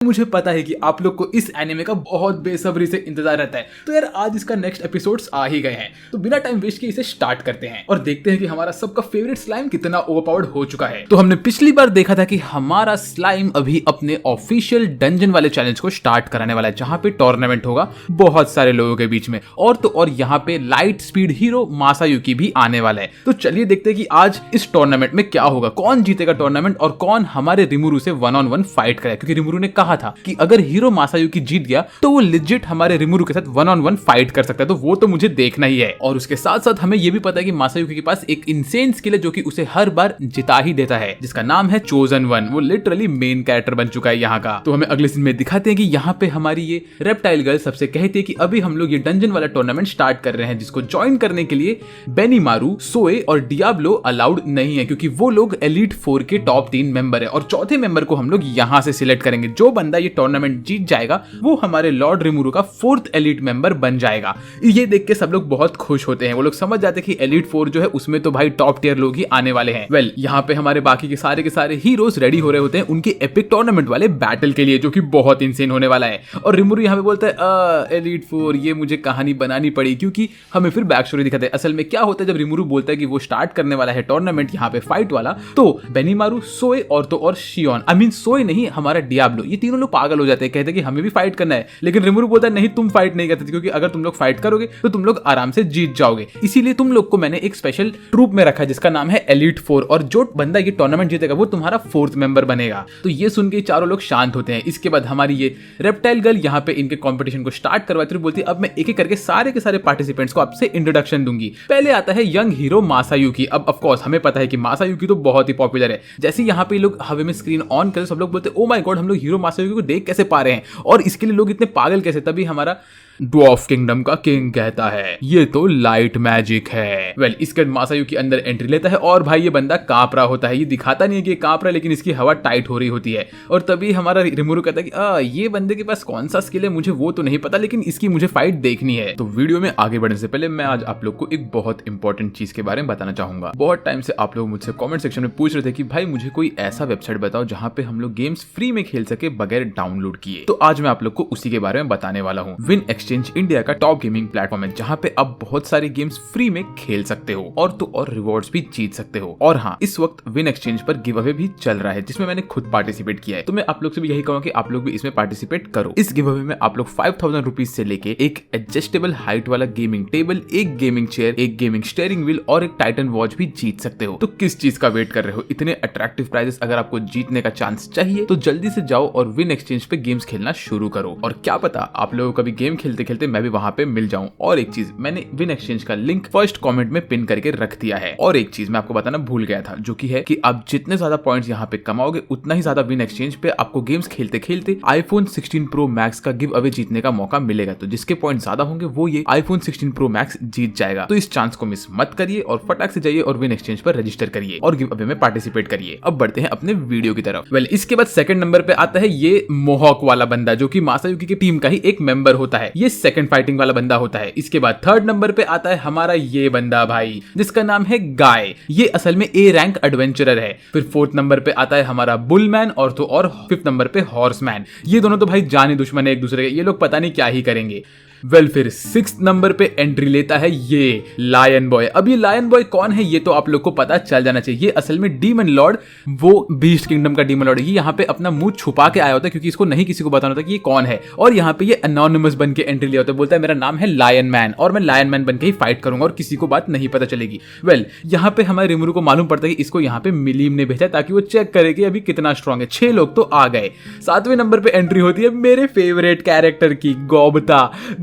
मुझे पता है कि आप लोग को इस एनिमे का बहुत बेसब्री से इंतजार रहता है, तो यार आज इसका नेक्स्ट एपिसोड्स आ ही गए हैं, तो बिना टाइम वेस्ट किए इसे स्टार्ट करते हैं और देखते हैं कि हमारा सबका फेवरेट स्लाइम कितना ओवरपावर्ड हो चुका है। तो हमने पिछली बार देखा था कि हमारा स्लाइम अभी अपने ऑफिशियल डंजन वाले चैलेंज को स्टार्ट कराने वाला है, जहां पे टूर्नामेंट होगा बहुत सारे लोगों के बीच में, और तो और यहाँ पे लाइट स्पीड हीरो मासायुकी भी आने वाला है। तो चलिए देखते हैं कि आज इस टूर्नामेंट में क्या होगा, कौन जीतेगा टूर्नामेंट और कौन हमारे रिमुरु से 1-on-1 फाइट करेगा, क्योंकि रिमुरु ने कहा था कि अगर हीरो मासायुकी जीत गया तो वो लिजिट हमारे रिमुरु के साथ 1-on-1 फाइट कर सकता है, तो वो तो मुझे देखना ही है। और उसके साथ साथ हमें ये भी पता है कि मासायुकी के पास एक इनसेन स्किल है जो कि उसे हर बार जिता ही देता है, जिसका नाम है चोजन वन। वो लिटरली मेन कैरेक्टर बन चुका है यहाँ का। तो हमें अगले सीन में दिखाते हैं कि यहाँ पे हमारी ये रेप्टाइल गर्ल सबसे कहती है कि अभी हम लोग ये डंजन वाला टूर्नामेंट स्टार्ट कर रहे हैं, जिसको ज्वाइन करने के लिए बेनीमारू, सोए और डियाब्लो अलाउड नहीं है, क्योंकि वो लोग एलीट 4 के टॉप 3 मेंबर है और चौथे मेंबर को हम लोग यहाँ से सिलेक्ट करेंगे। जो बंदा ये टूर्नामेंट जीत जाएगा वो हमारे लॉर्ड रिमुरु का 4th एलीट मेंबर बन जाएगा। ये देख के सब लोग बहुत खुश होते हैं, वो लोग समझ जाते हैं कि एलीट 4 जो है उसमें तो भाई टॉप टियर लोग ही आने वाले हैं। वेल, यहाँ पे हमारे बाकी के सारे हीरोज रेडी हो रहे होते हैं उनके एपिक टूर्नामेंट वाले बैटल के लिए, जो कि बहुत इंसेन होने वाला है। और रिमुरु यहाँ पे बोलता है एलीट 4, ये मुझे कहानी बनानी पड़ी, क्योंकि हमें फिर बैक स्टोरी दिखाते हैं। असल में क्या होता है, जब रिमुरु बोलता है कि वो स्टार्ट करने वाला है टूर्नामेंट यहाँ पे फाइट वाला, तो बेनीमारू, सोए और तो और शियोन, आई मीन सोए नहीं, हमारा डियाब्लो, ये तीनों लोग पागल हो जाते हैं, कहते हैं कि हमें भी फाइट करना है। लेकिन रिमुरु बोलता है नहीं, तुम फाइट नहीं करते, क्योंकि अगर तुम लोग फाइट करोगे तो तुम लोग आराम से जीत जाओगे, इसीलिए तुम लोग को मैंने एक स्पेशल ट्रूप में रखा है जिसका नाम है एलीट 4, और जो बंदा ये टूर्नामेंट जीतेगा वो तुम्हारा 4th मेंबर बनेगा। तो ये सुन के चारों लोग शांत होते हैं। इसके बाद हमारी ये रेप्टाइल गर्ल यहाँ पे इनके कंपटीशन को स्टार्ट करवाती है, बोलती है अब मैं एक एक करके सारे के सारे पार्टिसिपेंट्स को आपसे इंट्रोडक्शन दूंगी। पहले आता है यंग हीरो मासायुकी। अब ऑफ कोर्स हमें पता है कि मासायुकी तो बहुत ही पॉपुलर है। जैसे यहाँ पे लोग हवे में स्क्रीन ऑन कर सब लोग बोलते हैं ओ माय गॉड, हम लोग हीरो मासायुकी को देख कैसे पा रहे हैं और इसके लिए लोग इतने पागल कैसे। तभी हमारा ड्वार्फ किंगडम का किंग कहता है ये तो लाइट मैजिक है। वेल, इसके मासायुकी अंदर एंट्री लेता है और भाई ये बंदा कांप रहा होता है। ये दिखाता नहीं है कि ये कांप रहा है, लेकिन इसकी हवा टाइट हो रही होती है। और तभी हमारा रिमुरु कहता है कि ये बंदे के पास कौन सा स्किल है मुझे वो तो नहीं पता, लेकिन इसकी मुझे फाइट देखनी है। तो वीडियो में आगे बढ़ने से पहले मैं आज आप लोग को एक बहुत इंपॉर्टेंट चीज के बारे में बताना चाहूंगा। बहुत टाइम से आप लोग मुझसे कॉमेंट सेक्शन में पूछ रहे थे कि भाई मुझे कोई ऐसा वेबसाइट बताओ जहां पे हम लोग गेम्स फ्री में खेल सके बगैर डाउनलोड किए। तो आज मैं आप लोग को उसी के बारे में बताने वाला हूँ। विन एक्सचेंज इंडिया का टॉप गेमिंग प्लेटफॉर्म है, जहां पे आप बहुत सारे गेम्स फ्री में खेल सकते हो और तो और रिवॉर्ड्स भी जीत सकते हो। और हाँ, इस वक्त विन एक्सचेंज पर गिव अवे भी चल रहा है, जिसमें मैंने खुद पार्टिसिपेट किया है। तो मैं आप लोग से भी यही कहूंगा कि आप लोग भी इसमें पार्टिसिपेट करो। इस गिव अवे में आप लोग 5000 रुपीज से लेके एक एडजस्टेबल हाइट वाला गेमिंग टेबल, एक गेमिंग चेयर, एक गेमिंग स्टीयरिंग व्हील और एक टाइटन वॉच भी जीत सकते हो। तो किस चीज का वेट कर रहे हो? इतने अट्रैक्टिव प्राइजेस अगर आपको जीतने का चांस चाहिए तो जल्दी से जाओ और विन एक्सचेंज पे गेम्स खेलना शुरू करो। और क्या पता आप लोगों को कभी गेम खेलते खेलते मैं भी वहां पे मिल जाऊं। और एक चीज, मैंने विन एक्सचेंज का लिंक फर्स्ट कमेंट में पिन करके रख दिया है। और एक चीज मैं आपको बताना भूल गया था, जो कि है कि आप जितने ज्यादा पॉइंट्स यहाँ पे कमाओगे उतना ही ज्यादा विन एक्सचेंज पे आपको गेम्स खेलते खेलते iPhone 16 Pro Max का गिव अवे जीतने का मौका मिलेगा। तो जिसके पॉइंट ज्यादा होंगे वो ये iPhone 16 Pro Max जीत जाएगा। तो इस चांस को मिस मत करिए और फटाक से जाइए और विन एक्सचेंज पर रजिस्टर करिए और गिव अवे में पार्टिसिपेट करिए। अब बढ़ते हैं अपने वीडियो की तरफ। वेल, इसके बाद सेकंड नंबर पे आता है ये मोहॉक वाला बंदा, जो कि मासायुकी की टीम का ही एक मेंबर होता है। ये सेकंड फाइटिंग वाला बंदा होता है। इसके बाद थर्ड नंबर पे आता है हमारा ये बंदा भाई, जिसका नाम है गाय। ये असल में A रैंक एडवेंचरर है। फिर फोर्थ नंबर पे आता है हमारा बुलमैन और तो और फिफ्थ नंबर पे हॉर्समैन। ये दोनों तो भाई जानी दुश्मन है एक दूसरे के, ये लोग पता नहीं क्या ही करेंगे। वेल, फिर 6th नंबर पे एंट्री लेता है ये लायन बॉय। अब ये लायन बॉय कौन है ये तो आप लोग को पता चल जाना चाहिए। ये असल में डीमन लॉर्ड, वो बीस्ट किंगडम का डीमन लॉर्ड है। ये यहाँ पे अपना मुंह छुपा के आया होता है, क्योंकि इसको नहीं किसी को बताना होता कि ये कौन है। और यहाँ पे ये अनोनिमस बन के एंट्री लिया होता है, बोलता है मेरा नाम है लायन मैन और मैं लायन मैन बन के ही फाइट करूंगा और किसी को बात नहीं पता चलेगी। वेल, यहाँ पे हमारे रिमुरु को मालूम पड़ता है कि इसको यहाँ पे मिलीम ने भेजा ताकि वो चेक करे कि अभी कितना स्ट्रॉन्ग है। 6 लोग तो आ गए। 7वें नंबर पे एंट्री होती है मेरे फेवरेट कैरेक्टर की,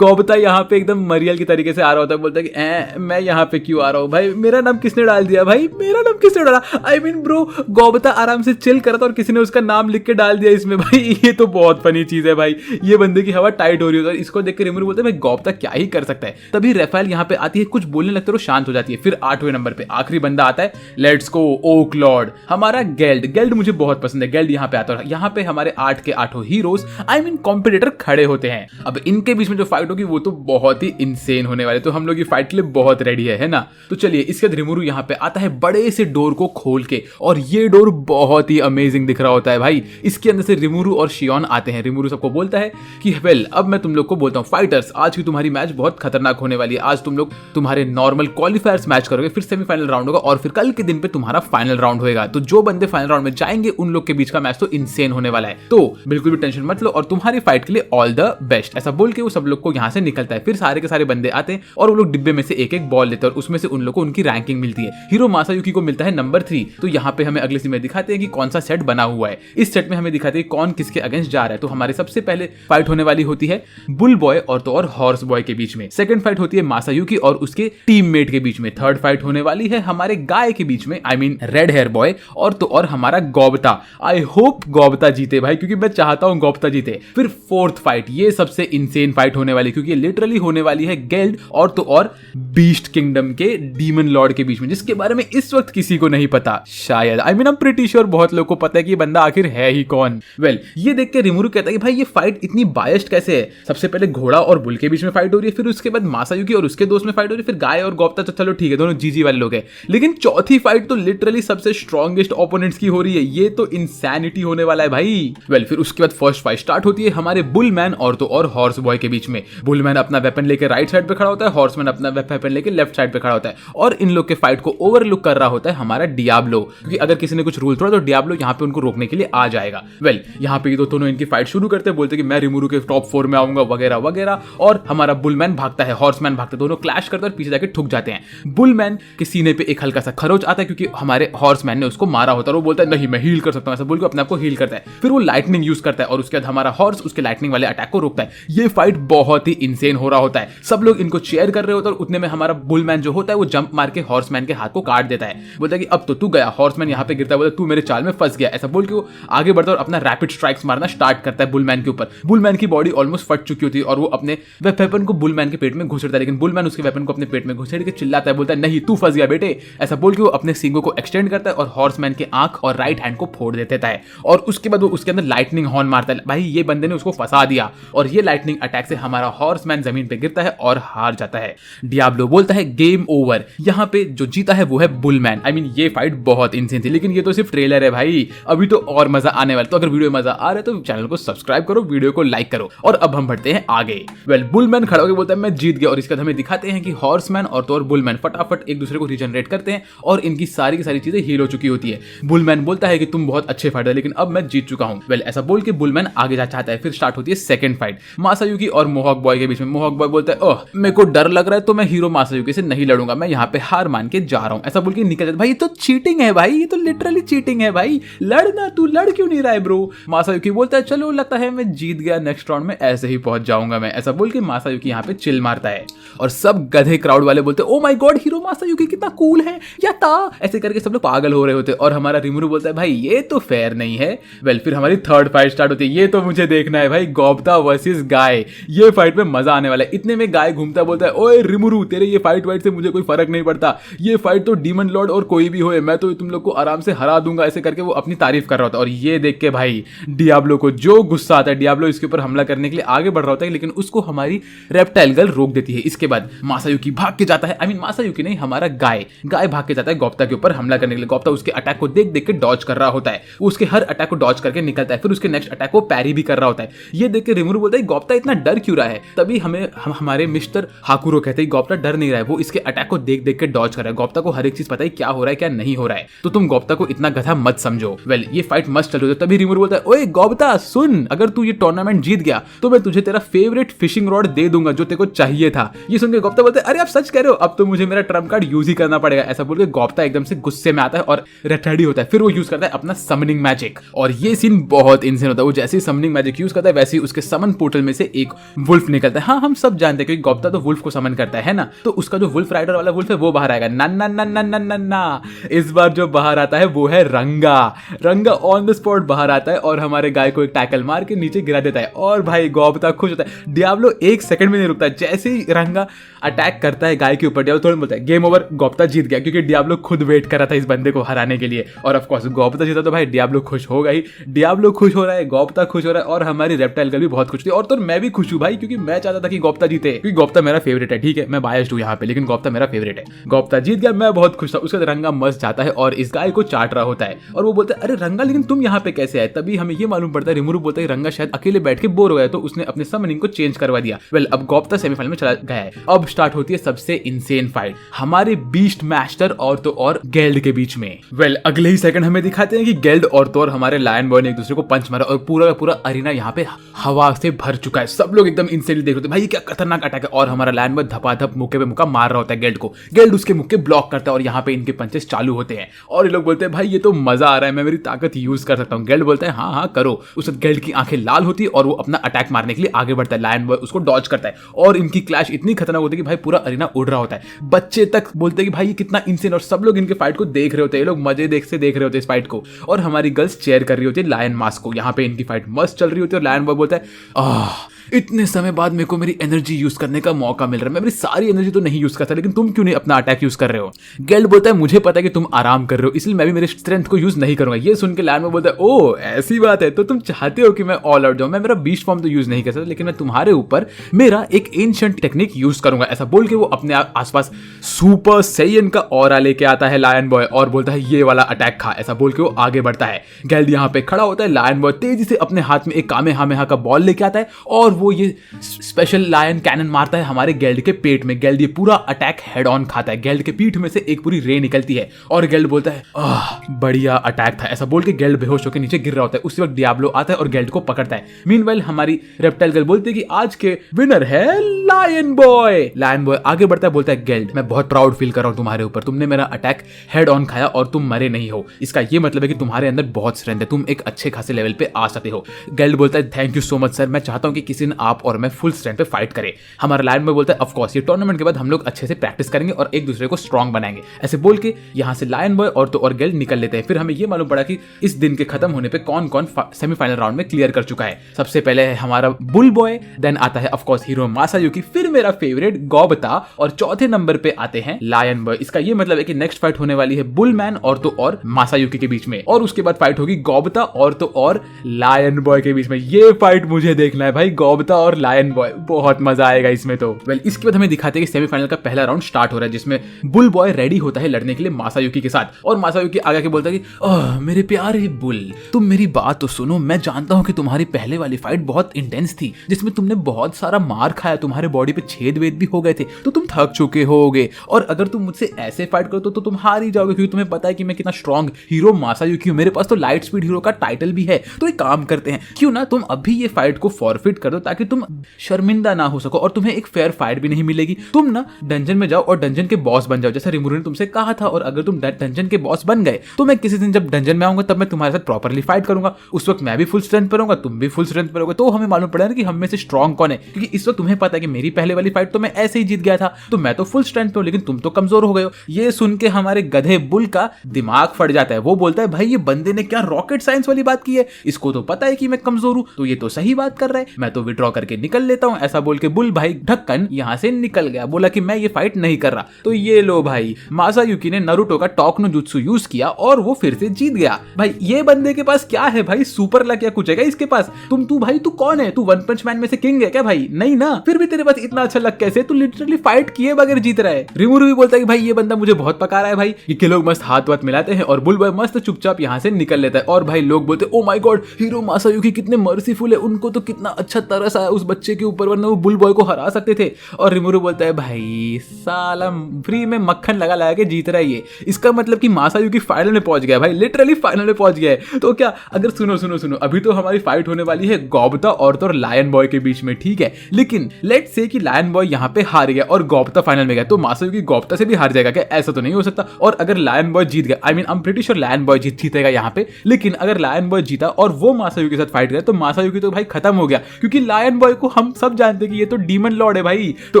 गोबता यहाँ पे एकदम मरियल की तरीके से आ रहा होता है, बोलता है कि मैं यहाँ पे क्यों आ रहा हूँ भाई, मेरा नाम किसने डाल दिया भाई, मेरा नाम किसने डाला। आई मीन ब्रो, गोबता आराम से चिल कर रहा था और किसी ने उसका नाम लिख के डाल दिया इसमें भाई। ये तो बहुत फनी चीज है भाई। ये बंदे की हवा टाइट हो रही है और इसको देख के रिमुरु बोलते हैं भाई गोबता क्या ही कर सकता है। तभी रेफेल यहाँ पे आती है, कुछ बोलने लगते हैं और शांत हो जाती है। फिर 8वें नंबर पे आखिरी बंदा आता है, लेट्स गो ओक लॉर्ड, हमारा गेल्ड मुझे बहुत पसंद है। गेल्ड यहाँ पे आता है। यहाँ पे हमारे 8 के 8 हीरोज आई मीन कॉम्पिटिटर खड़े होते हैं। अब इनके बीच में जो फाइट फाइट होगी वो तो बहुत ही इंसेन होने वाली है। तो हम लोग ये फाइट के लिए बहुत रेडी है ना। तो चलिए, इसके बाद रिमुरु यहाँ पे आता है बड़े से डोर को खोल के, और ये डोर बहुत ही अमेजिंग दिख रहा होता है भाई। इसके अंदर से रिमुरु और शियोन आते हैं। रिमुरु सबको बोलता है कि वेल, अब मैं तुम लोग को बोलता हूँ फाइटर्स, आज की तुम्हारी मैच बहुत खतरनाक होने वाली है। आज तुम लोग तुम्हारे नॉर्मल क्वालिफायर्स मैच करोगे, फिर सेमीफाइनल राउंड होगा, और फिर कल के दिन पे तुम्हारा फाइनल राउंड होगा। तो जो बंदे फाइनल राउंड में जाएंगे उन लोग के बीच का मैच तो इंसेन होने वाला है। तो बिल्कुल भी टेंशन मत लो, और तुम्हारी फाइट के लिए ऑल द बेस्ट। ऐसा बोल के वो सब लोग को यहाँ से निकलता है। फिर सारे के सारे बंदे आते हैं और वो लोग डिब्बे में से एक एक बॉल लेते हैं, और उसमें से उन लोग को उनकी रैंकिंग मिलती है। हीरो मासायुकी को मिलता है नंबर 3। तो यहाँ पे हमें अगले सीन में दिखाते हैं कि कौन सा सेट बना हुआ है। इस सेट में हमें दिखाते हैं कौन किसके अगेंस्ट जा रहा है। तो हमारे सबसे पहले फाइट होने वाली होती है बुल बॉय और तो और हॉर्स बॉय के बीच में। सेकंड फाइट होती है मासायुकी और उसके टीममेट के बीच में। थर्ड फाइट होने वाली है हमारे गाय के बीच में, I mean red hair boy और तो और हमारा गोब्ता। आई होप गोब्ता जीते भाई, क्योंकि मैं चाहता हूं गोब्ता जीते। फिर फोर्थ फाइट, ये सबसे इंसेन फाइट होने वाली, क्योंकि ये लिटरली होने वाली है गेल्ड और तो और बीस्ट किंगडम के डीमन लॉर्ड के बीच में, जिसके बारे में इस वक्त किसी को नहीं पता शायद। आई mean I am pretty sure बहुत लोगों को पता है कि ये बंदा आखिर है ही कौन। वेल, ये देख के रिमुरु कहता है कि भाई ये फाइट इतनी बायस्ड कैसे है। सबसे पहले घोड़ा और बुल के बीच में फाइट हो रही है, फिर उसके बाद मासायुकी और उसके दोस्त में फाइट हो रही है, फिर गाय और गोब्ता, तो चलो ठीक है दोनों जीजी वाले लोग हैं। लेकिन चौथी फाइट तो लिटरली सबसे स्ट्रॉन्गेस्ट ओपोनेंट्स की हो रही है। ये तो इंसैनिटी होने वाला है भाई। वेल, फिर उसके बाद फर्स्ट फाइट स्टार्ट होती है हमारे बुलमैन और तो और हॉर्स बॉय के बीच में। बुलमैन अपना वेपन लेके राइट साइड पे खड़ा होता है, हॉर्समैन अपना वेपन लेके लेफ्ट साइड पे खड़ा होता है, और इन लोग के फाइट को ओवरलुक कर रहा होता है हमारा डियाब्लो, क्योंकि अगर किसी ने कुछ रूल तोड़ा तो डियाब्लो यहाँ पे उनको रोकने के लिए आ जाएगा। वेल, यहाँ पे ये दोनों इनकी फाइट शुरू करते हैं, बोलते कि मैं रिमुरु के टॉप 4 में आऊंगा वगैरह वगैरह, और हमारा बुलमैन भागता है, हॉर्समैन भागता है, दोनों क्लैश करते हैं और पीछे जाके ठुक जाते हैं। बुलमैन के सीने पे एक हल्का सा खरोच आता है, क्योंकि हमारे हॉर्समैन ने उसको मारा होता है, और वो बोलता है नहीं मैं हील कर सकता हूं, ऐसा बोल के अपने आप को हील करता है। फिर वो लाइटनिंग यूज करता है, और उसके बाद हमारा हॉर्स उसके लाइटनिंग वाले अटैक को रोकता है। ये फाइट बहुत ही इंसेन हो रहा होता है, सब लोग इनको चेयर कर रहे होते हैं, और उतने में हमारा बुलमैन जो होता है वो जंप मार के हॉर्समैन के हाथ को काट देता है। बोलता है कि अब तो तू गया। हॉर्समैन यहाँ पे गिरता है, बोलता है तू मेरे चाल में फंस गया, ऐसा बोल के वो आगे बढ़ता है और अपना रैपिड स्ट्राइक्स मारना स्टार्ट करता है बुलमैन के ऊपर। बुलमैन की बॉडी ऑलमोस्ट फट चुकी होती है, और वो अपने वेपन को बुलमैन के पेट में घुसेड़ता है, लेकिन बुलमैन उसके वेपन को अपने पेट में घुसेड़ के चिल्लाता है, बोलता है नहीं तू फंस गया बेटे, ऐसा बोल के वो अपने सींगों को एक्सटेंड करता है और हॉर्समैन के आंख और राइट हैंड को फोड़ देता है। और उसके बाद वो उसके अंदर लाइटनिंग हॉर्न मारता है। भाई ये बंदे ने उसको फंसा दिया, और ये लाइटनिंग अटैक से हमारा हॉर्समैन जमीन पे गिरता है और हार जाता है। डियाब्लो बोलता है गेम ओवर। यहाँ पे जो जीता है वो है बुलमैन। आई मीन ये फाइट बहुत इंसेन थी, लेकिन ये तो सिर्फ ट्रेलर है भाई, अभी तो और मजा आने वाला। तो अगर वीडियो मजा आ रहा है तो चैनल को सब्सक्राइब करो, वीडियो को लाइक करो, और अब हम बढ़ते हैं आगे। वेल, बुलमैन खड़ा होकर बोलता है मैं जीत गया, और इसके बाद हमें दिखाते हैं कि हॉर्समैन और तो और बुलमैन फटाफट एक दूसरे को रिजनरेट करते हैं, और इनकी सारी की सारी चीजें हील हो चुकी होती है। बुलमैन बोलता है कि तुम बहुत अच्छे फाइटर, लेकिन अब मैं जीत चुका हूं। वेल, ऐसा बोल के बुलमैन आगे जा चाहता है। फिर स्टार्ट होती है सेकंड फाइट मासायुकी और मोहॉक बॉय के बीच में। मोहॉक बॉय बोलता है ओह मेरे को डर लग रहा है, तो मैं हीरो मासायुकी से नहीं लड़ूंगा, मैं यहाँ पे हार मान के जा रहा हूं, ऐसा बोल के निकल जाता है। भाई ये तो चीटिंग है भाई, ये तो लिटरली चीटिंग है भाई, लड़ना, तू लड़ क्यों नहीं रहा है ब्रो। मासायुकी बोलता है चलो लगता है मैं जीत गया, नेक्स्ट राउंड में ऐसे ही पहुंच जाऊंगा मैं, ऐसा बोल के मासायुकी यहाँ पे चिल मारता है। और सब गधे क्राउड वाले बोलते हैं ओ माय गॉड हीरो मासायुकी कितना कूल है या ता, ऐसे करके सब लोग पागल हो रहे होते हैं। और हमारा रिमुरु बोलता है भाई ये तो फेयर नहीं है। वेल, फिर हमारी थर्ड फाइट स्टार्ट होती है। ये तो मुझे देखना है भाई, गोब्ता वर्सेस गाय। ये फाइट में मजा आने वाला है। इतने में गाय घूमता बोलता है ओए रिमुरु तेरे ये फाइट वाइट से मुझे कोई फर्क नहीं पड़ता, ये फाइट तो डीमन लॉर्ड और कोई भी होए, मैं तो तुम लोग को आराम से हरा दूंगा, ऐसे करके वो अपनी तारीफ कर रहा होता है। और ये देख के भाई डियाब्लो को जो गुस्सा आता है, डियाब्लो इसके ऊपर हमला करने के लिए आगे बढ़ रहा होता है, लेकिन उसको हमारी रेप्टाइल गर्ल रोक देती है। इसके बाद मासायुकी भाग के जाता है, आई मीन मासायुकी नहीं, हमारा गाय भाग के जाता है गोब्ता के ऊपर हमला करने के लिए। गोब्ता उसके अटैक को देख देख के डॉज कर रहा होता है, उसके हर अटैक को डॉज करके निकलता है, फिर उसके नेक्स्ट अटैक को पैरी भी कर रहा होता है। ये देख के रिमुरु बोलता है गोब्ता इतना डर क्यों रहा है। तभी हमारे मिस्टर हाकुरो कहते हैं गोब्ता डर नहीं रहा है, वो इसके अटैक को देख देख के डॉज कर रहा है। गोब्ता को हर एक चीज पता है क्या हो रहा है क्या नहीं हो रहा है, तो तुम गोब्ता को इतना गधा मत समझो। वेल, ये फाइट मस्त चल रही है, तभी रिमुरु बोलता है ओए गोब्ता सुन, अगर तू ये टूर्नामेंट जीत गया तो मैं तुझे तेरा फेवरेट फिशिंग रॉड दे दूंगा जो तेरे को चाहिए था। ये सुन के गोब्ता बोलता है अरे आप सच कह रहे हो, अब तो मुझे मेरा ट्रम्प कार्ड यूज ही करना पड़ेगा, ऐसा बोल के गोब्ता एकदम से गुस्से में आता है और रेडी होता है। फिर वो यूज करता है अपना समनिंग मैजिक, और ये सीन बहुत इंसेन होता है। वो जैसे ही समनिंग मैजिक यूज करता है वैसे ही उसके समन पोर्टल में से एक वुल्फ निकलता है। हाँ हम सब जानते हैं क्योंकि गोब्ता तो वुल्फ को समन करता है ना, तो उसका जो वुल्फ राइडर वाला वुल्फ है वो बाहर आएगा। ना ना ना ना ना ना ना, इस बार जो बाहर आता है वो है रंगा। रंगा ऑन द स्पॉट बाहर आता है और हमारे गाय को एक टैकल मार के नीचे गिरा देता है, और भाई गोब्ता खुश होता है। डियाब्लो एक सेकंड में नहीं रुकता, जैसे ही रंगा अटैक करता है गाय के ऊपर, डियाब्लो तुरंत बोलता है गेम ओवर, गोब्ता जीत गया, क्योंकि डियाब्लो खुद वेट कर रहा था इस बंदे को हराने के लिए। और ऑफ कोर्स गोब्ता जीता तो भाई डियाब्लो खुश होगा ही। डियाब्लो खुश हो रहा है, गोब्ता खुश हो रहा है, और हमारी रेप्टाइल गर्ल भी बहुत खुश थी, और तो मैं भी खुश हूं भाई, क्योंकि मैं चाहता था कि गोप्ता जीते, क्योंकि गोप्ता मेरा फेवरेट है। ठीक है, मैं बायस्ड हूँ यहाँ पे, लेकिन गोप्ता मेरा फेवरेट है। गोप्ता जीत गया, मैं बहुत खुश था। उसके बाद रंगा मस्त जाता है और इस गाय को चाट रहा होता है और वो बोलता है अरे रंगा, लेकिन तुम यहाँ पे कैसे आए? तभी हमें ये मालूम पड़ता है, रिमुरु बोलता है रंगा शायद अकेले बैठ के बोर हो गया, तो उसने अपने समनिंग को चेंज करवा दिया। वेल, अब गोप्ता सेमीफाइनल में चला गया है। अब स्टार्ट होती है सबसे इंसेन फाइट हमारे बीस्ट मास्टर और तो और गेल्ड के बीच में। वेल, अगले ही सेकंड हमें दिखाते हैं कि गेल्ड और तो और हमारे लायन बॉय ने एक दूसरे को पंच मारा और पूरा का पूरा अरीना यहाँ पे हवा से भर चुका है। सब लोग एकदम इंसेनली देख रहे थे, भाई क्या खतरनाक अटैक है। और हमारा लायन बॉय धपाधप मुक्के पे मुक्का मार रहा होता है गेल्ड को। गेल्ड उसके मुक्के ब्लॉक करता है और यहाँ पे इनके पंचेस चालू होते हैं और ये लोग बोलते हैं भाई ये तो मजा आ रहा है, मैं मेरी ताकत यूज कर सकता हूँ। गेल्ड बोलता है हाँ हाँ करो। उस वक्त गेल्ड की आंखें लाल होती है और वो अपना अटैक मारने के लिए आगे बढ़ता है। लायन बॉय उसको डॉज करता है और इनकी क्लैश इतनी खतरनाक होती है कि भाई पूरा अरीना उड़ रहा होता है। बच्चे तक बोलते हैं कि भाई ये कितना इंसेन, और सब लोग इनके फाइट को देख रहे होते हैं। ये लोग मजे देख रहे होते हैं इस फाइट को, और हमारी गर्ल्स चेयर कर रही होती है लायन मास्क को। यहाँ पे इनकी फाइट मस्त चल रही होती है और लायन बॉय बोलता है इतने समय बाद मेरे को मेरी एनर्जी यूज करने का मौका मिल रहा है। मैं मेरी सारी एनर्जी तो नहीं यूज करता, लेकिन तुम क्यों नहीं अपना अटैक यूज कर रहे हो? गेल्ड बोलता है मुझे पता है कि तुम आराम कर रहे हो, इसलिए मैं भी मेरे स्ट्रेंथ को यूज नहीं करूंगा। ये सुन के लायन में बोलता है ओ ऐसी बात है, तो तुम चाहते हो कि मैं ऑल आउट जाऊं। मैं मेरा बीस्ट फॉर्म तो यूज नहीं कर सकता, लेकिन मैं तुम्हारे ऊपर मेरा एक एंशिएंट टेक्निक यूज करूंगा। ऐसा बोल के वो अपने आसपास सुपर सैयन का ऑरा लेके आता है लायन बॉय और बोलता है ये वाला अटैक खा। ऐसा बोल के वो आगे बढ़ता है। गेल्ड यहाँ पे खड़ा होता है। लायन बॉय तेजी से अपने हाथ में एक कामेहामेहा का बॉल लेके आता है और वो ये स्पेशल लायन कैनन मारता है हमारे गेल्ड के पेट में। गेल्ड ये पूरा अटैक हेड ऑन खाता है। गेल्ड के पीठ में से एक पूरी रे निकलती है और गेल्ड बोलता है बढ़िया अटैक था। ऐसा बोल के गेल्ड बेहोश होकर नीचे गिर रहा होता है। उसी वक्त डियाब्लो आता है और गेल्ड को पकड़ता है। मीनवाइल हमारी रेप्टाइल गर्ल बोलती है कि आज के विनर है लायन बॉय। लायन बॉय आगे बढ़ता है, बोलता है गेल्ड मैं बहुत प्राउड फील कर रहा हूं तुम्हारे ऊपर, तुमने मेरा अटैक हेड ऑन खाया और तुम मरे नहीं हो। इसका ये मतलब है कि तुम्हारे अंदर बहुत स्ट्रेंथ है, तुम एक अच्छे खासे लेवल पे आ सकते हो। गेल्ड बोलता है thank you so much sir, मैं चाहता हूं कि किसी दिन आप और मैं फुल स्ट्रेंथ पे फाइट करें। हमारा लायन बॉय बोलता है ऑफ कोर्स, ये टूर्नामेंट के बाद हम लोग अच्छे से प्रैक्टिस करेंगे और एक दूसरे को स्ट्रांग बनाएंगे। ऐसे बोल के यहाँ से लायन बॉय और तो और गेल्ड निकल लेते हैं। फिर हमें ये मालूम पड़ा कि इस दिन के खत्म होने पे कौन कौन सेमीफाइनल राउंड में क्लियर कर चुका है। सबसे पहले है हमारा बुल बॉय, देन आता है ऑफ कोर्स हीरो मासायुकी, फिर मेरा फेवरेट गोब्ता, और चौथे नंबर पे आते हैं लायन बॉय। इसका ये मतलब है कि नेक्स्ट फाइट होने वाली है बुल मैन और तो और मासायुकी के बीच में, और उसके बाद फाइट होगी गोब्ता और तो और लायन बॉय के बीच में। ये फाइट मुझे देखना है भाई, गोब्ता और लायन बॉय, बहुत मजा आएगा इसमें तो। वेल, इसके बाद हमें दिखाते हैं कि सेमीफाइनल का पहला राउंड स्टार्ट हो रहा है, जिसमें बुल बॉय रेडी होता है लड़ने के लिए मासायुकी के साथ। और मासायुकी आगे के बोलता है कि मेरे प्यारे बुल, तुम मेरी बात तो सुनो। मैं जानता हूं कि तुम्हारी पहले वाली फाइट बहुत इंटेंस थी, जिसमें तुमने बहुत सारा मार खाया, तुम्हारे बॉडी पे छेद वेद भी हो गए थे, तो तुम थक चुके होगे। और अगर तुम मुझसे ऐसे फाइट करो तो तुम हार ही जाओगे, क्योंकि तुम्हें पता है कि मैं कितना स्ट्रॉन्ग हीरो मासायुकी हूं। मेरे पास तो लाइट स्पीड हीरो का टाइटल भी है। तो एक काम करते हैं, क्यों ना तुम अभी ये फाइट को फॉरफिट कर दो, ताकि तुम शर्मिंदा ना हो सको और तुम्हें एक फेयर फाइट भी नहीं मिलेगी। तुम ना डंजन में जाओ और डंजन के बॉस बन जाओ, जैसा रिमुरु ने तुमसे कहा था। और अगर तुम डंजन के बॉस बन गए तो मैं किसी दिन जब डंजन में आऊंगा तब मैं तुम्हारे साथ प्रॉपर्ली फाइट करूंगा। उस वक्त मैं भी फुल स्ट्रेंथ पर रहूंगा, तुम भी फुल स्ट्रेंथ पर रहोगे, तो हमें मालूम पड़ेगा कि हम में से स्ट्रॉन्ग कौन है। क्योंकि इस वक्त तुम्हें पता है कि मेरी पहले वाली फाइट तो मैं ऐसे ही जीत गया था, तो मैं तो फुल स्ट्रेंथ पे हूं, लेकिन तुम तो कमजोर हो गए हो। ये सुन के हमारे गधे बुल का दिमाग फट जाता है। वो बोलता है भाई ये बंदे ने क्या रॉकेट साइंस वाली बात की है, इसको तो पता है कि मैं कमजोर हूं, तो ये तो सही बात कर रहा है, मैं तो विड्रॉ करके निकल लेता हूं। ऐसा बोल के बुल भाई ढक्कन यहां से निकल गया, बोला कि मैं ये फाइट नहीं कर रहा। तो ये लो भाई, मासायुकी ने नारुतो का टॉक नो जुत्सु यूज किया और वो फिर से जीत गया। भाई ये बंदे के पास क्या है भाई, सुपर लक या कुछ है क्या इसके पास? तू कौन है? तू वन पंच मैन में से किंग है क्या भाई? नहीं ना, फिर भी तेरे पास इतना अच्छा लक कैसे? तू लिटरली फाइट किए बगैर जीत रहा है। रिमुरु भी बोलता है कि भाई ये बंदा मुझे बहुत पका रहा है भाई। ये लोग मस्त हाथ वाथ मिलाते हैं और बुल बॉय मस्त चुपचाप यहाँ से निकल लेता है। और भाई लोग बोलते ओ माय गॉड, हीरो मासायुकी कितने मर्सीफुल है, उनको तो कितना अच्छा तरस आया उस बच्चे के ऊपर, वरना वो बुल बॉय को हरा सकते थे। और रिमुरु बोलता है भाई साला फ्री में मक्खन लगा के जीत रहा है ये, इसका मतलब कि मासायुकी फाइनल में पहुंच गया भाई, लिटरली फाइनल में पहुंच गया है। तो क्या अगर सुनो अभी तो हमारी फाइट होने वाली है गोब्ता और तो लायन बॉय के बीच में, ठीक है, लेकिन लेट्स से कि लायन बॉय यहाँ पे हार गया और गोब्ता फाइनल में गया, तो मासायुकी गोब्ता से भी हार जाएगा क्या? ऐसा तो नहीं हो सकता। और अगर लायन बॉय जीत गया, I mean I am pretty sure lion boy जीतेगा यहाँ पे, लेकिन अगर लायन बॉय जीता और वो मासायुकी के साथ फाइट करे तो मासायुकी तो भाई खत्म हो गया, क्योंकि लायन बॉय को हम सब जानते हैं कि ये तो डीमन लॉर्ड है भाई। तो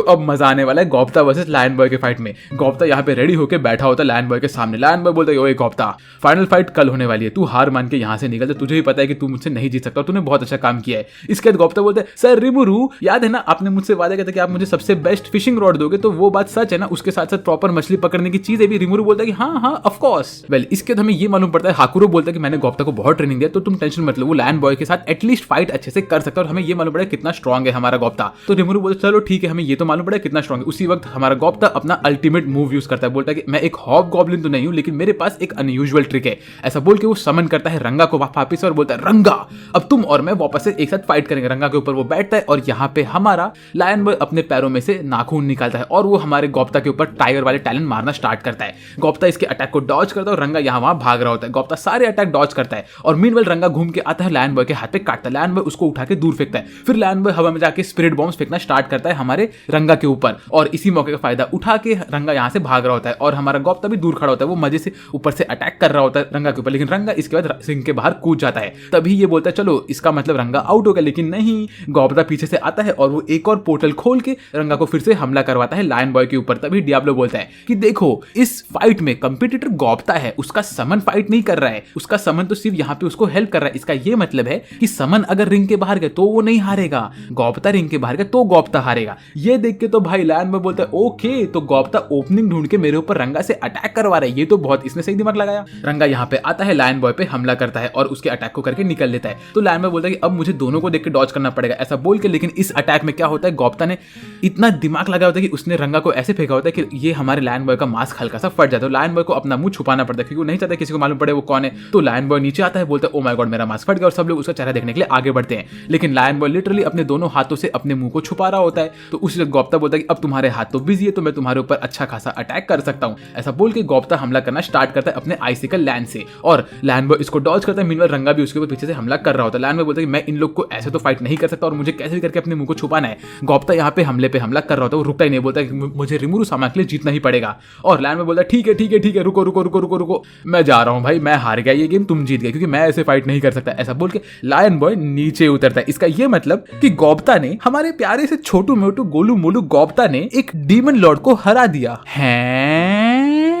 अब मजा आने वाला है गोब्ता वर्सेस लायन बॉय के फाइट में। गोब्ता यहाँ पे रेडी होकर बैठा होता है लायन बॉय के सामने। लायन बॉय बोलता है ओए गोब्ता, फाइनल फाइट कल होने वाली है, तू हार मान के यहाँ से निकल जा, तुझे भी पता है कि तू मुझसे नहीं जीत सकता, तूने बहुत अच्छा काम किया है। इसके बाद गोब्ता बोलता है सर रिमुरु, याद है ना आपने मुझसे वादा किया था कि आप मुझे सबसे बेस्ट फिशिंग रॉड दोगे, तो वो बात सच है ना? उसके साथ साथ प्रॉपर मछली पकड़ने की चीजें भी? रिमुरु बोलता है कि हाँ ऑफ कोर्स। वेल, इसके बाद हमें ये मालूम पड़ता है हाकुरो बोलता है कि मैंने गोब्ता को बहुत ट्रेनिंग दिया, तो तुम टेंशन मत लो, वो लायन बॉय के साथ एटलीस्ट फाइट अच्छे से कर सकता है। और हमें ये मालूम पड़ा कितना स्ट्रॉन्ग है हमारा गौप्ता। तो रिमुरु बोलता चलो ठीक है, हमें ये तो मालूम पड़ा कितना स्ट्रांग है। उसी वक्त हमारा गौप्ता अपना अल्टीमेट मूव यूज करता है, बोलता है कि मैं एक हॉब गॉब्लिन तो नहीं हूं, लेकिन मेरे पास एक अनयूजुअल ट्रिक है। ऐसा बोल के वो समन करता है रंगा को वापस और बोलता है रंगा अब तुम और मैं वापस से एक साथ फाइट करेंगे। रंगा के ऊपर वो बैठता है और यहाँ पे हमारा लायन बॉय अपने पैरों में से नाखून निकालता है और वो हमारे गौप्ता के ऊपर टाइगर वाले टैलेंट मारना स्टार्ट करता है। गौप्ता इसके अटैक को डॉज करता है और रंगा यहाँ वहां भाग रहा होता है। गौप्ता सारे अटैक डॉज करता है और मीनवेल रंगा घूम के आता है लायन बॉय के हाथ पे काटता है। लायन बॉय उसको उठा के दूर फेंकता है। फिर लायन बॉय हवा में जाके स्पिरिट बॉम्ब्स फेंकना स्टार्ट करता है हमारे रंगा के ऊपर और इसी मौके का फायदा उठा के रंगा यहाँ से भाग रहा होता है और हमारा गौप्ता भी दूर खड़ा होता है। वो मजे से ऊपर से अटैक कर रहा होता है रंगा के ऊपर, लेकिन रंगा इसके बाद सिंह के बाहर कूद जाता है। तभी ये बोलता है चलो इसका मतलब रंगा आउट हो गया, लेकिन नहीं, गौप्ता पीछे से आता है और वो एक और पोर्टल खोल के रंगा को फिर से हमला करवाता है लायन बॉय के ऊपर। तभी डियाब्लो बोलता है कि देखो इस फाइट में कंपटीटर गौप्ता है, उसका समन फाइट नहीं कर रहा है, उसका समन तो सिर्फ यहाँ पे उसको हेल्प कर रहा है। इसका ये मतलब है कि समन अगर रिंग के बाहर गए तो वो नहीं हारेगा, गौप्ता रिंग के बाहर गए तो गौप्ता हारेगा। ये देख के तो भाई लायन बॉय बोलता है ओके, तो गौप्ता ओपनिंग ढूंढ के मेरे ऊपर रंगा से अटैक करवा रहा है, ये तो बहुत इसने सही दिमाग लगाया। रंगा यहाँ पे आता है, लायन बॉय पे हमला करता है और उसके अटैक को करके निकल लेता है। तो लायन बॉय बोलता है कि अब मुझे दोनों को देख के डॉज करना पड़ेगा ऐसा बोल के, लेकिन इस अटैक में क्या होता है गौप्ता ने इतना दिमाग लगाया होता है कि उसने रंगा को ऐसे फेंका होता है कि ये हमारे लायन बॉय का मास्क हल्का सा फट जाता है। लायन बॉय को अपना मुंह छुपाना पड़ता है क्योंकि वो नहीं चाहता किसी को मालूम पड़े वो कौन है। तो लायन बॉय नीचे आता है, बोलता है ओ माय गॉड मेरा मास्क फट गया और सब लोग उसका चेहरा देखने के लिए आगे बढ़ते हैं, लेकिन लायन बॉय लिटरली अपने दोनों हाथों से अपने मुंह को छुपा रहा होता है। तो उसी वक्त गौप्ता बोलता है कि अब तुम्हारे हाथ तो बिजी है तो मैं तुम्हारे ऊपर अच्छा खासा अटैक कर सकता हूं। ऐसा बोल के गौप्ता हमला करना स्टार्ट करता है अपने आइसिकल लैंड से और लायन बॉय इसको डॉज करता है। मीनवाइल रंगा भी उसके ऊपर पीछे से हमला कर रहा होता है। लायन बॉय बोलता है कि मैं इन लोग को ऐसे तो फाइट नहीं कर सकता और मुझे कैसे भी करके अपने मुंह को छुपाना है। गौप्ता यहाँ पे हमले पे हमला कर रहा होता है, वो रुकता ही नहीं, बोलता है कि मुझे रिमुरु सामा के लिए जीतना ही पड़ेगा। और लायन बॉय बोलता है ठीक है ठीक है ठीक है, रुको रुको रुको रुको रुको, मैं जा रहा हूँ भाई, मैं हार गया ये गेम, तुम जीत गए क्योंकि मैं ऐसे फाइट नहीं कर सकता। ऐसा बोल के लायन बॉय नीचे उतरता है। इसका ये मतलब कि गौप्ता ने, हमारे प्यारे से छोटू मोटू गोलू मोलू गौप्ता ने एक डीमन लॉर्ड को हरा दिया है।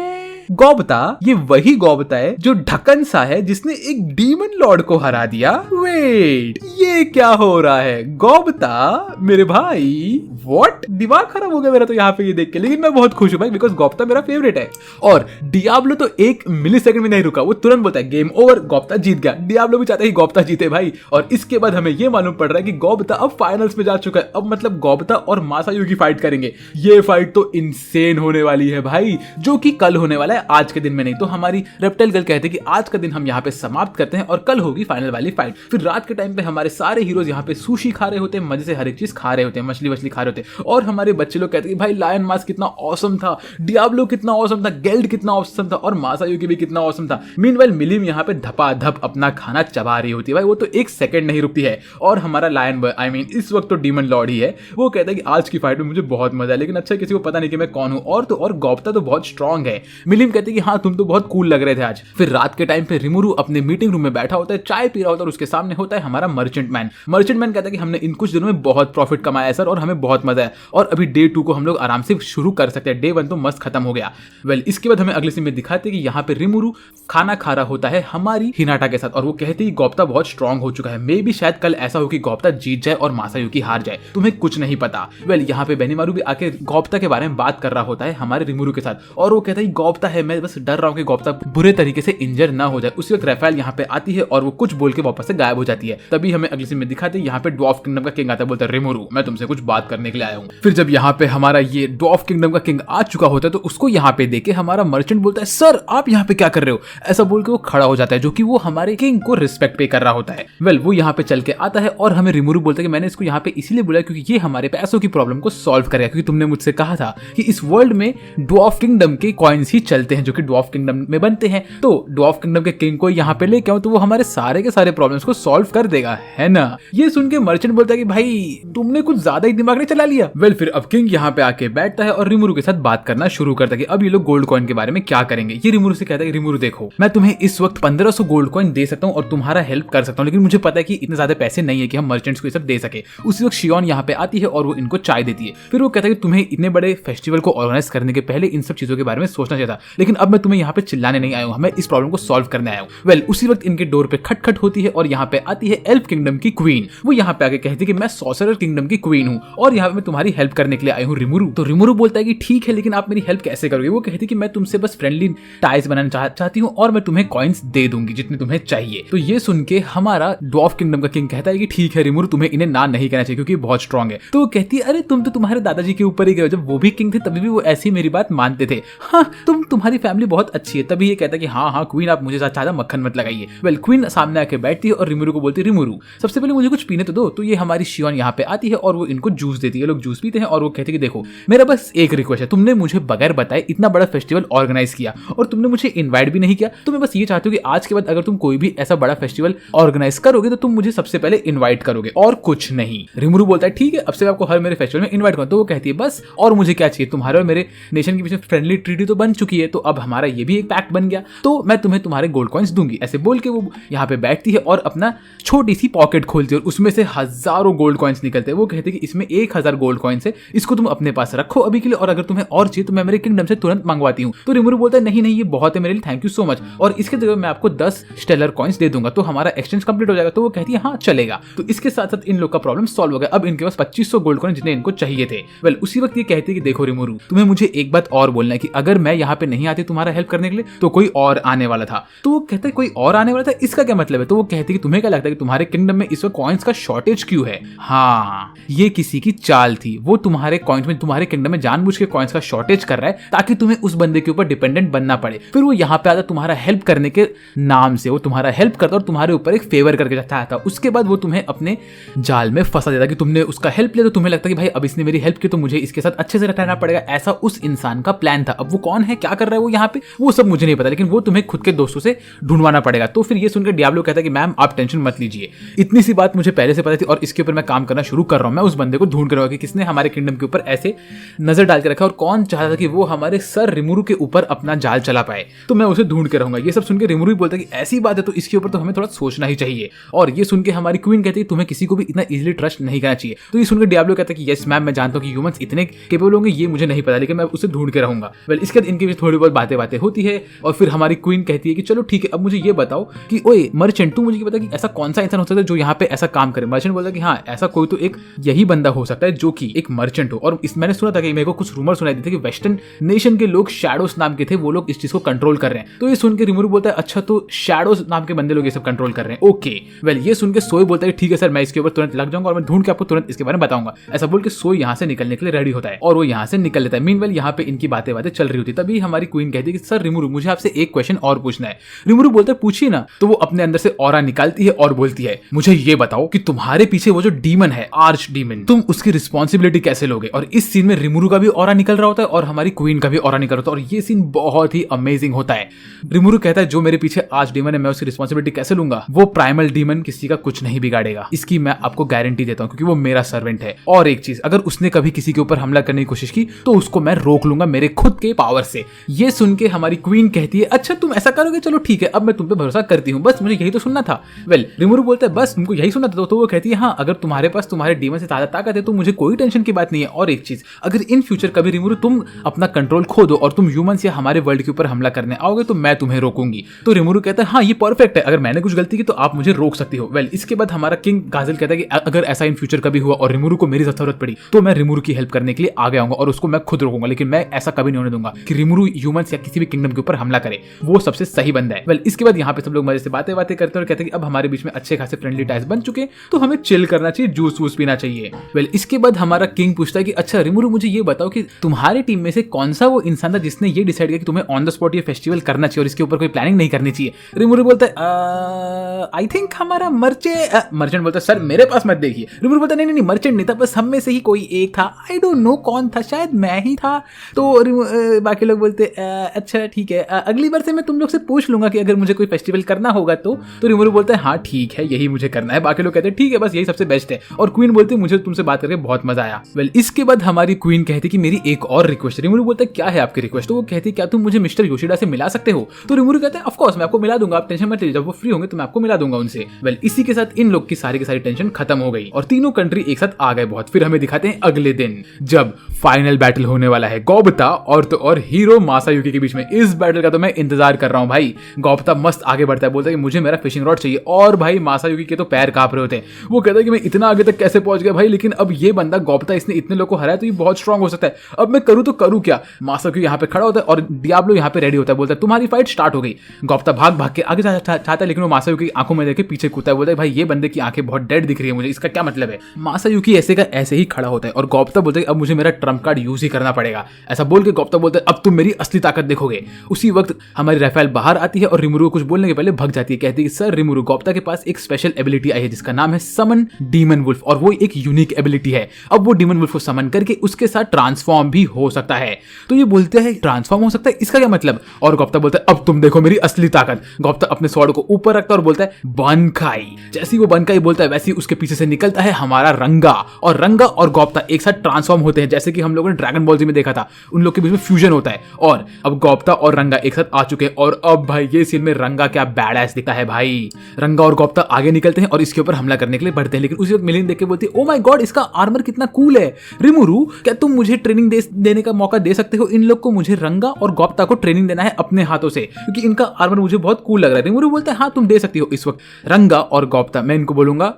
गौप्ता ये वही गौप्ता है जो ढक्कन सा है जिसने एक डीमन लॉर्ड को हरा दिया। वेट, ये क्या हो रहा है गौप्ता मेरे भाई? व्हाट, दिमाग खराब हो गया मेरा तो यहाँ पे ये देख के, लेकिन मैं बहुत खुश हूँ भाई बिकॉज गौप्ता मेरा फेवरेट है। और डियाब्लो तो एक मिलीसेकंड में नहीं रुका, वो तुरंत बोलता है गेम ओवर, गौप्ता जीत गया। डियाब्लो भी चाहता है गौप्ता जीते भाई। और इसके बाद हमें ये मालूम पड़ रहा है कि गौप्ता अब फाइनल्स में जा चुका है। अब मतलब गौप्ता और मासायुकी फाइट करेंगे। ये फाइट तो इंसेन होने वाली है भाई, जो कि कल होने वाला है, आज के दिन में नहीं। तो हमारी रेप्टाइल गर्ल कहते हैं कि आज का दिन हम यहाँ पे समाप्त करते हैं और कल होगी फाइनल वाली फाइट। फिर रात के टाइम पे हमारे सारे हीरोज यहाँ पे सुशी खा रहे होते हैं, मजे से हर एक चीज खा रहे होते हैं, मछली वछली खा रहे होते हैं। और हमारे बच्चे लोग कहते हैं भाई लायन मास्क कितना ऑसम था, डियाब्लो कितना ऑसम था, गेल्ड कितना ऑसम था और मासायुकी भी कितना ऑसम था। मीनवाइल मिलिम यहाँ पे धपाधप अपना खाना चबा रही होती है भाई, वो तो एक सेकंड नहीं रुकती है। और हमारा लायन बॉय आई मीन इस वक्त तो डीमन लॉर्ड ही है, वो कहता है कि आज की फाइट में मुझे बहुत मजा है, लेकिन अच्छा किसी को पता नहीं कि मैं कौन हूं। और तो और गौप्ता तो बहुत स्ट्रांग है। मिलिम कहते हैं कि हाँ तुम तो बहुत कूल लग रहे थे आज। फिर रात के टाइम पे रिमुरु अपने मीटिंग रूम में बैठा होता है, चाय पी रहा होता है और उसके सामने होता है हमारा मर्चेंट मैन। मर्चेंट मैन कहता है कि हमने इन कुछ दिनों में बहुत प्रॉफिट कमाया है सर और हमें बहुत मजा है और अभी डे 2 को हम लोग आराम से शुरू कर सकते हैं, डे 1 तो मस्त खत्म हो गया। वेल इसके बाद हमें अगले सीन में दिखाते हैं कि यहाँ पे रिमुरु खाना खा रहा होता है हमारी हिनाटा के साथ और वो कहती है गौप्ता बहुत स्ट्रांग हो चुका है, मे भी शायद कल ऐसा हो कि गौप्ता जीत जाए और मासायुकी हार जाए, तुम्हें कुछ नहीं पता। वेल यहाँ पे बेनिमारू भी आके गौप्ता के बारे में बात कर रहा होता है हमारे रिमुरु के साथ और वो कहता है गौप्ता है, मैं बस डर रहा हूँ कि गौप्ता बुरे तरीके से इंजर ना हो जाए। उसी वक्त राफेल यहाँ पे आती है और वो कुछ बोल के वापस से गायब हो जाती है। तभी हमें अगले सीन में दिखाते हैं यहाँ पे ड्वार्फ किंगडम का किंग आता है, बोलता है रिमुरु मैं तुमसे कुछ बात करने के लिए आया हूँ। फिर जब यहाँ पे हमारा ये ड्वार्फ किंगडम का किंग आ चुका होता है तो उसको यहाँ पे देखे हमारा मर्चेंट बोलता है सर आप यहाँ पे क्या कर रहे हो, ऐसा बोल के वो खड़ा हो जाता है जो कि वो हमारे किंग को रिस्पेक्ट पे कर रहा होता है। वेल वो यहाँ पे चल के आता है और हमें रिमुरु बोलता है कि मैंने इसको यहाँ पे इसीलिए बुलाया क्योंकि ये हमारे पैसों की प्रॉब्लम को सॉल्व करेगा, क्योंकि तुमने मुझसे कहा था कि इस वर्ल्ड में ड्वार्फ किंगडम के कॉइन्स ही चलते हैं जो कि ड्वार्फ किंगडम में बनते हैं, तो ड्वार्फ किंगडम के किंग को यहाँ पे लेके आऊं तो वो हमारे सारे के सारे प्रॉब्लम्स को सॉल्व कर देगा, है ना। ये सुन के मर्चेंट बोलता है कि भाई तुमने कुछ ज्यादा ही दिमाग नहीं चला लिया। वेल फिर अब किंग यहाँ पे आके बैठता है और रिमुरु के साथ बात करना शुरू करता है कि अब ये लोग गोल्ड कॉइन के बारे में क्या करेंगे। ये रिमुरु से कहता है कि रिमुरु देखो मैं तुम्हें इस वक्त 1500 गोल्ड कॉइन दे सकता हूँ और तुम्हारा हेल्प कर सकता हूँ, लेकिन मुझे पता है कि इतने ज्यादा पैसे नहीं है कि हम मर्चेंट्स को ये सब दे सके। उसी वक्त शियोन यहाँ पे आती है और वो इनको चाय देती है। फिर वो कहता है कि तुम्हें इतने बड़े फेस्टिवल को ऑर्गेनाइज करने के पहले इन सब चीजों के बारे में सोचना चाहिए था, लेकिन अब मैं तुम्हें यहाँ पे चिल्लाने नहीं आया हूँ, मैं इस प्रॉब्लम को सॉल्व करने आया हूँ। वेल उसी वक्त इनके डोर पे खटखट होती है और यहाँ पे आती है एल्फ किंगडम की क्वीन। वो यहाँ पे आके कहती है कि मैं सॉर्सरर किंगडम की क्वीन हूँ और यहाँ पे मैं तुम्हारी हेल्प करने के लिए आई हूँ रिमुरु। तो रिमुरु बोलता है कि ठीक है, लेकिन आप मेरी हेल्प कैसे करोगे? वो कहती है कि मैं तुमसे बस फ्रेंडली टाइज बनाना चाहती हूँ और मैं तुम्हें कॉइन्स दे दूंगी जितने तुम्हें चाहिए। तो ये सुन के हमारा ड्वार्फ किंगडम का किंग कहता है कि ठीक है रिमुरु, तुम्हें इन्हें ना नहीं कहना चाहिए क्योंकि बहुत स्ट्रांग है। तो वो कहती है अरे तुम तो तुम्हारे दादाजी के ऊपर ही गए, जब वो भी किंग थे तभी भी वो ऐसी मेरी बात मानते थे। हाँ तुम्हारी फैमिली बहुत अच्छी है। तभी ये कहता है कि हाँ क्वीन, आप मुझे ज्यादा मक्खन मत लगाइए। वेल क्वीन सामने आके बैठती है और रिमुरु को बोलती है रिमुरु सबसे पहले मुझे कुछ पीने तो दो। तो ये हमारी शियोन यहाँ पे आती है और वो इनको जूस देती है। लोग जूस पीते हैं और वो कहते हैं कि देखो मेरा बस एक रिक्वेस्ट है, तुमने मुझे बगैर बताए इतना बड़ा फेस्टिवल ऑर्गेनाइज किया और तुमने मुझे इन्वाइट भी नहीं किया। तो मैं बस ये चाहती हूँ कि आज के बाद अगर तुम कोई भी ऐसा बड़ा फेस्टिवल ऑर्गेनाइज करोगे तो तुम मुझे सबसे पहले इन्वाइट करोगे और कुछ नहीं। रिमुरु बोलता है ठीक है, अब से आपको हर मेरे फेस्टिवल में इन्वाइट करो। तो वो कहती है बस और मुझे क्या चाहिए, तुम्हारे और मेरे नेशन के बीच में फ्रेंडली ट्रीटी तो बन चुकी है, तो अब हमारा ये भी एक पैक्ट बन गया, तो मैं तुम्हें तुम्हारे गोल्ड कॉइन्स दूंगी। ऐसे बोल के वो यहाँ पे बैठती है और अपना छोटी सी पॉकेट खोलती है और उसमें से हजारों गोल्ड कॉइन्स निकलते हैं। वो कहते हैं कि इसमें 1000 गोल्ड कॉइन्स है, इसको तुम अपने पास रखो अभी के लिए, और अगर तुम्हें और चाहिए तो मैं मेरे किंगडम से तुरंत मंगवाती हूँ। तो रिमुरु बोलता है नहीं ये बहुत है मेरे लिए, थैंक यू सो मच, और इसके जगह मैं आपको 10 स्टेलर कॉइन्स दे दूंगा तो हमारा एक्सचेंज कंप्लीट हो जाएगा। तो वो कहती है हाँ चलेगा। तो इसके साथ साथ इन लोग का प्रॉब्लम सॉल्व हो गया। अब इनके पास 2500 गोल्ड कॉइन जितने इनको चाहिए थे। वेल उसी वक्त ये कहती है कि देखो रिमुरु, तुम्हें मुझे एक बात और बोलना है कि अगर मैं यहाँ पे नहीं आती तुम्हारा हेल्प करने के लिए तो कोई और आने वाला था। तो वो कहता है कोई और आने वाला था, इसका क्या मतलब है? तो वो कहती है कि तुम्हें क्या लगता है कि तुम्हारे किंगडम में इस वक्त कॉइन्स का शॉर्टेज क्यों है? हाँ ये किसी की चाल थी, वो तुम्हारे कॉइन्स में, तुम्हारे किंगडम में जानबूझ के कॉइन्स का शॉर्टेज कर रहा है ताकि तुम्हें उस बंदे के ऊपर डिपेंडेंट बनना पड़े। फिर वो यहाँ पे आता तुम्हारा हेल्प करने के नाम से, वो तुम्हारा हेल्प करता और तुम्हारे ऊपर एक फेवर करके जाता था। उसके बाद वो तुम्हें अपने जाल में फंसा देता कि तुमने उसका हेल्प लिया तो तुम्हें लगता कि भाई अब इसने मेरी हेल्प की तो मुझे इसके साथ अच्छे से रहना पड़ेगा। ऐसा उस इंसान का प्लान था। अब वो कौन है, क्या कर रहा है वो यहाँ पे, वो सब मुझे नहीं पता, लेकिन वो तुम्हें खुद के दोस्तों से ढूंढवाना पड़ेगा। तो फिर ये सुनकर डियाब्लो कहता है कि मैम आप टेंशन मत लीजिए, इतनी सी बात मुझे पहले से पता थी और इसके ऊपर मैं काम करना शुरू कर रहा हूँ। मैं उस बंदे को ढूंढ कर रहा हूँ कि किसने हमारे किंगडम के ऊपर ऐसे नजर डाल के रखा और कौन चाहता था कि वो हमारे सर रिमुरु के ऊपर अपना जाल चला पाए, तो मैं उसे ढूंढ के रहूंगा। ये सब सुनकर रिमुरु बोलता है कि ऐसी बात है तो इसके ऊपर तो हमें थोड़ा सोचना ही चाहिए। और ये सुनकर हमारी क्वीन कहती है तुम्हें किसी को भी इतना इजीली ट्रस्ट नहीं करना चाहिए। तो ये सुनकर डियाब्लो कहता है कि यस मैम मैं जानता हूँ कि ह्यूमंस इतने केपेबल होंगे, ये मुझे नहीं पता, लेकिन मैं उसे ढूंढ के रहूंगा। वेल इसके बाद इनके बीच थोड़ी बहुत बातें होती है और फिर हमारी क्वीन कहती है कि चलो ठीक है अब मुझे ये बताओ कि ओए मर्चेंट, तू मुझे ये बता कि ऐसा कौन सा इंसान हो सकता है जो यहाँ पे ऐसा काम करे। मर्चेंट बोलता है कि हाँ ऐसा कोई तो एक यही बंदा हो सकता है जो कि एक मर्चेंट हो। और इस मैंने सुना था कि मेरे को कुछ रूमर सुनाई दी थे कि वेस्टर्न नेशन के लोग शैडोस नाम के थे, वो लोग इस चीज को कंट्रोल कर रहे हैं। तो ये सुन के रिमुरु बोलता है अच्छा तो शैडोस नाम के बंदे लोग ये सब कंट्रोल कर रहे हैं, ओके। वेल ये सुन के सोई बोलता है ठीक है सर मैं इसके ऊपर तुरंत लग जाऊंगा और मैं ढूंढ के आपको तुरंत इसके बारे में बताऊंगा। ऐसा बोल के सोई यहाँ से निकलने के लिए रेडी होता है और वो यहाँ से निकल लेता है। मीनवेल यहाँ पे इनकी बातें चल रही होती है, तभी हमारी क्वीन कहती है कि सर रिमुरु मुझे आपसे एक क्वेश्चन और पूछना है। रिमुरु बोलता है पूछिए ना। तो वो अपने अंदर से ऑरा निकालती है और बोलती है मुझे ये बताओ कि तुम्हारे पीछे वो जो डीमन है आर्च डीमन, तुम उसकी रिस्पॉन्सिबिलिटी कैसे लोगे? और इस सीन में रिमुरु का भी ऑरा निकल रहा होता है और हमारी क्वीन का भी ऑरा निकल रहा होता है और ये सीन बहुत ही अमेजिंग होता है। रिमुरु कहता है जो मेरे पीछे आर्च डीमन है मैं उसकी रिस्पॉन्सिबिलिटी कैसे लूंगा? वो प्राइमल डीमन किसी का कुछ नहीं बिगाड़ेगा, इसकी मैं आपको गारंटी देता हूं क्योंकि वो मेरा सर्वेंट है। और एक चीज, अगर उसने कभी किसी के ऊपर हमला करने की कोशिश की तो उसको मैं रोक लूंगा मेरे खुद के पावर से। ये सुन के हमारी क्वीन कहती है अच्छा तुम ऐसा करोगे, चलो ठीक है अब मैं तुम पे भरोसा करती हूँ, बस मुझे यही तो सुनना था। वेल रिमुरु बोलता है बस तुमको यही सुनना था? तो वो कहती है हाँ अगर तुम्हारे पास तुम्हारे डीमन से ज्यादा ताकत है तो मुझे कोई टेंशन की बात नहीं है। और एक चीज, अगर इन फ्यूचर कभी रिमुरु तुम अपना कंट्रोल खो दो और तुम ह्यूमंस या हमारे वर्ल्ड के ऊपर हमला करने आओगे तो मैं तुम्हें रोकूंगी। तो रिमुरु कहता है हाँ ये परफेक्ट है, अगर मैंने कुछ गलती की तो आप मुझे रोक सकती हो। वेल इसके बाद हमारा किंग गाजिल कहता है कि अगर ऐसा इन फ्यूचर कभी हुआ और रिमुरु को मेरी जरूरत पड़ी तो मैं रिमुरु की हेल्प करने के लिए आगे आऊंगा और उसको मैं खुद रोकूंगा, लेकिन मैं ऐसा कभी नहीं होने दूंगा कि रिमुरु ह्यूमंस या किसी भी किंगडम के ऊपर हमला करे, वो सबसे सही बंदा है। वेल इसके बाद यहाँ पे सब लोग मजे से बातें करते हैं और कहते हैं कि अब हमारे बीच में अच्छे खासे फ्रेंडली टाइज बन चुके तो हमें चिल करना चाहिए, जूस वूस पीना चाहिए। वेल इसके बाद हमारा किंग पूछता है कि अच्छा रिमुरु मुझे ये बताओ कि तुम्हारी टीम में से कौन सा वो इंसान था जिसने ये डिसाइड किया कि तुम्हें ऑन द स्पॉट ये फेस्टिवल करना चाहिए और इसके ऊपर कोई प्लानिंग नहीं करनी चाहिए? रिमुरु बोलता है आई थिंक हमारा मर्चेंट बोलता है सर मेरे पास मत देखिए। रिमुरु बोलता है नहीं मर्चेंट नहीं था, बस हम में से ही कोई एक था, आई डोंट नो कौन था, शायद मैं ही था। तो बाकी लोग बोलते अच्छा ठीक है अगली बार से मैं तुम लोग से पूछ लूंगा कि अगर मुझे कोई फेस्टिवल करना होगा तो रिमुरु बोलता है हाँ ठीक है यही मुझे करना है। बाकी लोग कहते हैं ठीक है बस यही सबसे बेस्ट है। और क्वीन बोलती है मुझे तुमसे बात करके बहुत मजा आया। वेल इसके बाद हमारी क्वीन कहती है कि मेरी एक और रिक्वेस्ट। रिमुरु बोलता है क्या है आपकी रिक्वेस्ट? तो वो कहती है क्या तुम मुझे मिस्टर योशिडा से मिला सकते हो? तो रिमुरु कहता है ऑफ कोर्स मैं आपको मिला दूंगा, आप टेंशन मत लीजिए, जब वो फ्री होंगे तो मैं आपको मिला दूंगा उनसे। वेल इसी के साथ इन लोग की सारी टेंशन खत्म हो गई और तीनों कंट्री एक साथ आ गए बहुत। फिर हमें दिखाते हैं अगले दिन जब फाइनल बैटल होने वाला है गोबता और तो और हीरो मासाशी मासायुकी के बीच में। इस बैटल का तो मैं इंतजार कर रहा हूँ भाई। गोप्ता मस्त आगे बढ़ता है, बोलता है कि मुझे मेरा फिशिंग रॉड चाहिए, और भाई मासायुकी के तो पैर कांप रहे होते हैं। वो कहता है कि मैं इतना आगे तक कैसे पहुंच गया भाई, लेकिन अब ये बंदा गोप्ता इसने इतने लोगों को हराया तो ये बहुत स्ट्रांग हो सकता है, अब मैं करूँ तो करूँ क्या। मासायुकी यहाँ पे खड़ा होता है और डियाब्लो यहाँ पे रेडी होता है, बोलता है तुम्हारी फाइट स्टार्ट हो गई। गोप्ता भाग भाग के आगे चाहता है, लेकिन वो मासायुकी की आंखों में देख के पीछे कूदता है, बोलता है भाई ये बंदे की आंखें बहुत डेड दिख रही है मुझे, इसका क्या मतलब है। मासायुकी ऐसे का ऐसे ही खड़ा होता है और गोप्ता बोलता है अब मुझे मेरा ट्रम्प कार्ड यूज ही करना पड़ेगा। ऐसा बोल के गोप्ता बोलता है अब तुम मेरी असली ताकत देखोगे। उसी वक्त हमारी राफेल बाहर आती है और रिमुरु को कुछ बोलने के पहले भग जाती है, कहती है कि सर रिमुरु, गोप्ता के पास एक स्पेशल एबिलिटी आई है जिसका नाम है समन डीमन वुल्फ, और वो एक यूनिक एबिलिटी है। अब वो डीमन वुल्फ को समन करके उसके साथ ट्रांसफॉर्म भी हो सकता है। तो ये बोलते हैं ट्रांसफॉर्म हो सकता है, इसका क्या मतलब। और गोप्ता बोलता है अब तुम देखो मेरी असली ताकत। गोप्ता अपने स्वॉर्ड को ऊपर रखता है और बोलता है बनकाई। जैसे वो बनकाई बोलता है वैसे ही उसके पीछे से निकलता है हमारा रंगा, और रंगा और गोप्ता एक साथ ट्रांसफॉर्म होते हैं, जैसे कि हम लोगों ने ड्रैगन बॉल जी में देखा था, उन लोग के बीच में फ्यूजन होता है। और अब गोप्ता और रंगा एक साथ आ चुके हैं, और अब भाई ये सीन में रंगा क्या बैडएस दिखता है भाई। रंगा और गोप्ता आगे निकलते हैं और इसके ऊपर हमला करने के लिए बढ़ते हैं, लेकिन उसी वक्त मिलिंद देख के बोलती है ओ माय गॉड इसका आर्मर कितना कूल है। रिमुरु, क्या तुम मुझे ट्रेनिंग देने का मौका दे सकते हो। इन लोग को मुझे रंगा और गोप्ता को ट्रेनिंग देना है अपने हाथों से, क्योंकि इनका आर्मर मुझे बहुत कूल लग रहा है। रिमुरु बोलता है हाँ तुम दे सकती हो। इस वक्त रंगा और गोप्ता, मैं इनको बोलूंगा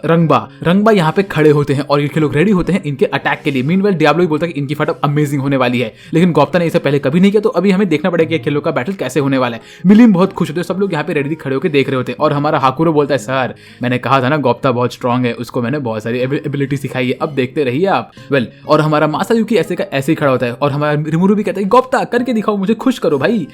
रंगबा यहाँ पे खड़े होते हैं और ये लोग रेडी होते हैं इनके अटैक के लिए। मीनवाइल डियाब्लो भी बोलता है कि इनकी फाइट अमेजिंग होने वाली है, लेकिन गोप्ता ने इसे पहले कभी नहीं किया, तो अभी हमें देखना पड़ेगा कि का बैटल कैसे होने वाला है। मिलिम बहुत खुश होते हैं, सब लोग यहाँ पे रेडी खड़े होकर देख रहे होते हैं, और हमारा हाकुरो बोलता है सर मैंने कहा था ना गोप्ता बहुत स्ट्रांग है, उसको मैंने बहुत सारी एबिलिटी सिखाई है, अब देखते रहिए आप। वेल, और हमारा मासायुकी ऐसे का ऐसे ही खड़ा होता है, और हमारा रिमुरु भी कहता है गोप्ता करके दिखाओ, मुझे खुश करो भाई।